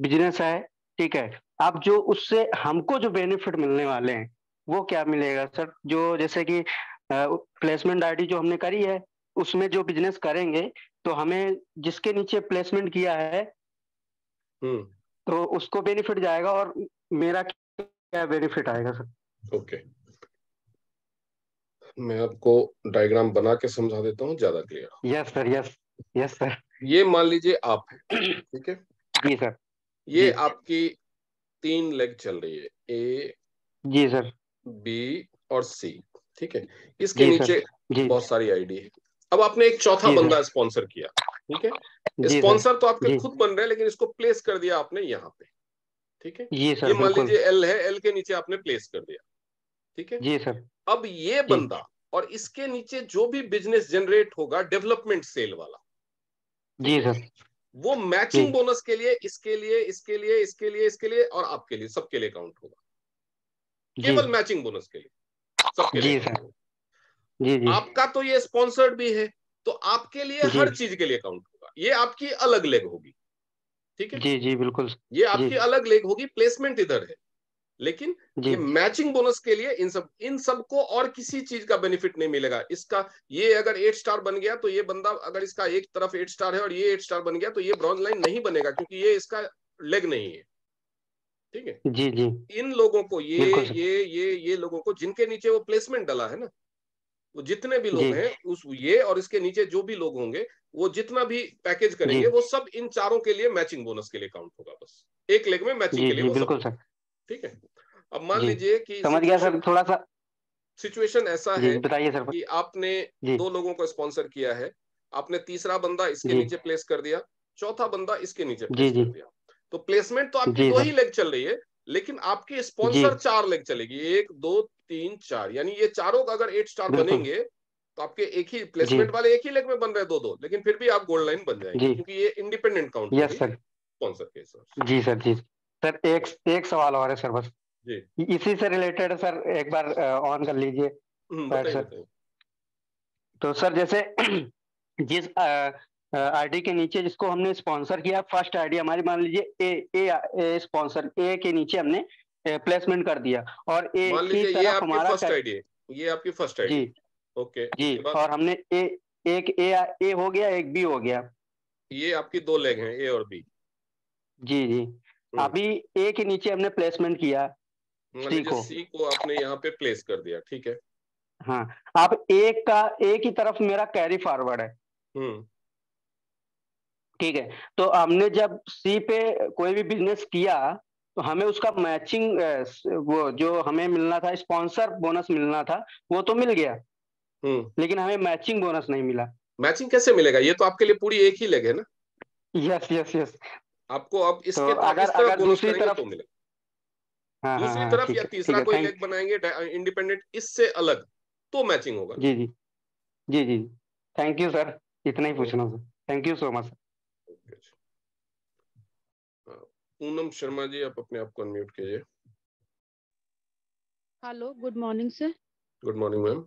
बिजनेस है, ठीक है, अब जो उससे हमको जो बेनिफिट मिलने वाले हैं वो क्या मिलेगा सर? जो जैसे कि प्लेसमेंट आईडी जो हमने करी है उसमें जो बिजनेस करेंगे तो हमें जिसके नीचे प्लेसमेंट किया है तो उसको बेनिफिट जाएगा, और मेरा क्या बेनिफिट आएगा सर? ओके, मैं आपको डायग्राम बना के समझा देता हूँ, ज्यादा clear. Yes sir, yes sir. ये मान लीजिए आप है, ठीक है जी सर। ये आपकी 3 लेग चल रही है, ए जी सर, बी और सी, ठीक है। इसके नीचे बहुत सारी आईडी है। अब आपने एक चौथा बंदा स्पॉन्सर किया, ठीक है। स्पॉन्सर तो आपके खुद बन रहे हैं, लेकिन इसको प्लेस कर दिया आपने यहाँ पे, ठीक है। ये मान लीजिए एल है, एल के नीचे आपने प्लेस कर दिया, ठीक है जी सर। अब ये बंदा और इसके नीचे जो भी बिजनेस जनरेट होगा डेवलपमेंट सेल वाला, जी सर, वो मैचिंग बोनस के लिए इसके लिए, इसके लिए, इसके लिए, इसके लिए और आपके लिए, सबके लिए काउंट होगा। केवल मैचिंग बोनस के लिए, सबके लिए काउंट होगा। जी जी। आपका तो ये स्पॉन्सर्ड भी है, तो आपके लिए हर चीज के लिए काउंट होगा। ये आपकी अलग लेग होगी, ठीक है। जी जी बिल्कुल। ये आपकी अलग लेग होगी, प्लेसमेंट इधर है, लेकिन ये मैचिंग बोनस के लिए इन सब को और किसी चीज का बेनिफिट नहीं मिलेगा। इसका ये अगर 8 स्टार बन गया तो ये बंदा, अगर इसका एक तरफ 8 स्टार है और ये 8 स्टार बन गया तो ये ब्रॉन्ज लाइन नहीं बनेगा, क्योंकि ये इसका लेग नहीं है, ठीक है। जी जी। इन लोगों को ये लोगों को जिनके नीचे वो प्लेसमेंट डाला है ना, वो जितने भी लोग हैं उस ये और इसके नीचे जो भी लोग होंगे, वो जितना भी पैकेज करेंगे वो सब इन चारों के लिए मैचिंग बोनस के लिए काउंट होगा। बस एक लेग में मैचिंग के लिए वो बिल्कुल सब, सर। ठीक है। अब मान लीजिए कि समझ गया सर, थोड़ा सा सिचुएशन ऐसा है, बताइए सर, कि आपने 2 लोगों को स्पॉन्सर किया है, आपने तीसरा बंदा इसके नीचे प्लेस कर दिया, चौथा बंदा इसके नीचे प्लेस कर दिया, तो प्लेसमेंट तो आपकी 2 ही लेग चल रही है, लेकिन आपकी स्पॉन्सर 4 लेग चलेगी, 1 2 3 4, यानी ये चारों अगर 8 स्टार बनेंगे तो आपके एक ही प्लेसमेंट वाले एक ही लेग में बन रहे 2-2, लेकिन फिर भी आप गोल्ड लाइन बन जाएंगे, क्योंकि ये इंडिपेंडेंट काउंट होगी स्पॉन्सर के हिसाब से। जी सर। जी सर, एक सवाल और है सर, बस जी इसी से रिलेटेड सर, एक बार ऑन कर लीजिए सर। तो सर जैसे जिस आईडी के नीचे जिसको हमने स्पॉन्सर किया, फर्स्ट आईडी हमारी, मान लीजिए ए स्पॉन्सर, ए के नीचे हमने प्लेसमेंट कर दिया, और ए की तरफ हमारा फर्स्ट आईडी है, ये आपकी फर्स्ट आईडी। जी ओके जी। और हमने एक ए हो गया, एक बी हो गया, ये आपकी 2 लेग हैं, ए और बी। जी जी। अभी ए के नीचे हमने प्लेसमेंट किया सी को आपने यहाँ पे प्लेस कर दिया, ठीक है। हाँ, अब ए की तरफ मेरा कैरी फॉरवर्ड है, ठीक है। तो हमने जब सी पे कोई भी बिजनेस किया तो हमें उसका मैचिंग, वो जो हमें मिलना था, स्पॉन्सर बोनस मिलना था, वो तो मिल गया, लेकिन हमें मैचिंग बोनस नहीं मिला। मैचिंग कैसे मिलेगा? ये तो आपके लिए पूरी एक ही लेग है ना। Yes yes yes. आपको अब इसके तो अगर दूसरी तरफ तो मिलेगा, दूसरी तरफ या तीसरा कोई लेग बनाएंगे इंडिपेंडेंट इससे अलग, तो मैचिंग होगा। जी जी जी जी। थैंक यू सर, इतना ही पूछना sir, thank you so much. Poonam Sharma ji, आप अपने आप को अनम्यूट कीजिए। Hello, good morning sir. Good morning ma'am.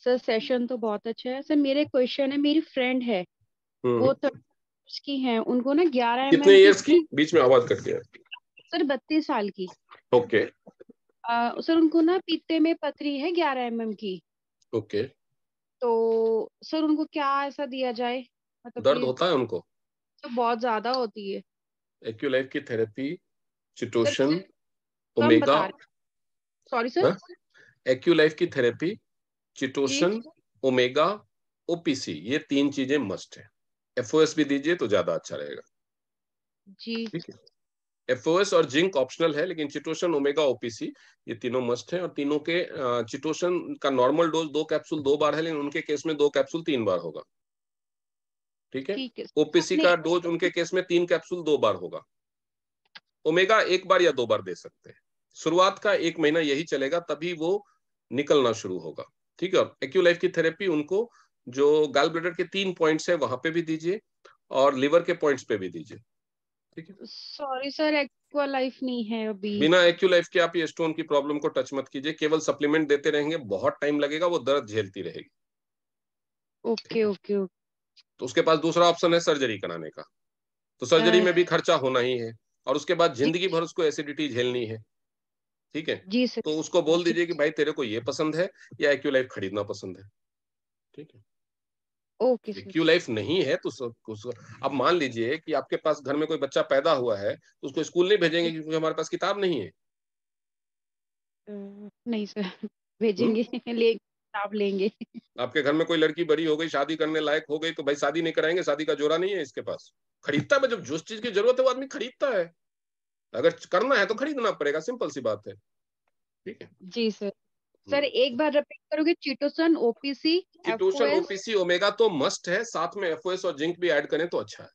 Sir session तो बहुत अच्छा है सर। मेरे क्वेश्चन है, मेरी फ्रेंड है, वो 30 की हैं, उनको ना 11 कितने इयर्स की? बीच में आवाज कट गया। सर 32 साल की। ओके। सर उनको ना पीते में पथरी है 11 mm की। ओके। तो सर उनको क्या ऐसा दिया जाए? मतलब दर्द होता है उनको? तो बहुत ज्यादा होती है। एक्यूलाइफ की therapy, chitosan, omega. Sorry sir. Acculife की थेरेपी, चिटोशन, ओमेगा, ओपीसी, ये 3 चीजें मस्ट है। एफओएस भी दीजिए तो ज्यादा अच्छा रहेगा जी, ठीक है। एफओएस और जिंक ऑप्शनल है, लेकिन चिटोशन, ओमेगा, ओपीसी ये तीनों मस्ट है। और तीनों के चिटोशन का नॉर्मल डोज 2 कैप्सूल 2 बार है, लेकिन उनके केस में 2 कैप्सूल 3 बार होगा, ठीक है। ओपीसी का डोज उनके केस में 3 कैप्सूल 2 बार होगा। ओमेगा 1 बार या 2 बार दे सकते हैं। शुरुआत का 1 महीना यही चलेगा, तभी वो निकलना शुरू होगा, ठीक है। और एक्यूलाइफ की थेरेपी उनको जो गॉल ब्लैडर के 3 पॉइंट्स है वहां पे भी दीजिए और लिवर के पॉइंट्स पे भी दीजिए, ठीक है। सॉरी सर, एक्वालाइफ नहीं है अभी। बिना एक्यूलाइफ के आप ये स्टोन की प्रॉब्लम को टच मत कीजिए, केवल सप्लीमेंट देते रहेंगे, बहुत टाइम लगेगा, वो दर्द झेलती रहेगी। Okay okay okay. तो उसके पास दूसरा ऑप्शन है सर्जरी कराने का, तो सर्जरी में भी खर्चा होना ही है, और उसके बाद जिंदगी भर उसको एसिडिटी झेलनी है, ठीक है। जी सर। तो उसको बोल दीजिए कि भाई तेरे को ये पसंद है या एक्यूलाइफ खरीदना पसंद है, ठीक है। ओके। एक्यूलाइफ नहीं है तो अब मान लीजिए कि आपके पास घर में कोई बच्चा पैदा हुआ है, तो उसको स्कूल नहीं भेजेंगे क्योंकि हमारे पास किताब नहीं है। नहीं सर, भेजेंगे किताब लेंगे। आपके घर में कोई लड़की बड़ी हो गई, शादी करने लायक हो गई, तो भाई शादी नहीं कराएंगे, शादी का जोरा नहीं है इसके पास, खरीदता है। जब जिस चीज की जरूरत है वो आदमी खरीदता है, अगर करना है तो खरीदना पड़ेगा, सिंपल सी बात है, ठीक है जी सर। सर एक बार रिपीट करोगे? Chitosan, OPC, chitosan, OPC, omega तो मस्ट है, साथ में एफओएस और जिंक भी ऐड करें तो अच्छा है।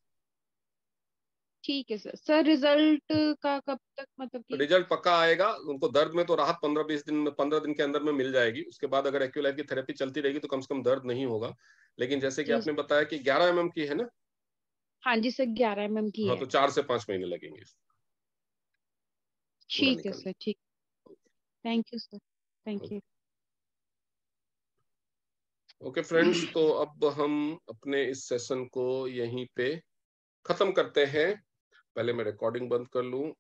ठीक है सर। सर रिजल्ट का कब तक, मतलब कि? रिजल्ट पक्का आएगा। उनको दर्द में तो राहत 15-20 दिन में, 15 दिन के अंदर में मिल जाएगी। उसके बाद अगर एक्यूलाइफ की थेरेपी चलती रहेगी तो कम से कम दर्द नहीं होगा। लेकिन जैसे कि आपने बताया कि 11 mm की है ना? हाँ जी सर, 11 mm की हाँ, है। तो 4 से 5 महीने लगेंगे। ठीक है सर, ठीक। Thank you sir, thank you. Okay friends, तो अब हम अपने इस सेशन को यहीं पे खत्म करते हैं। पहले मैं रिकॉर्डिंग बंद कर लूं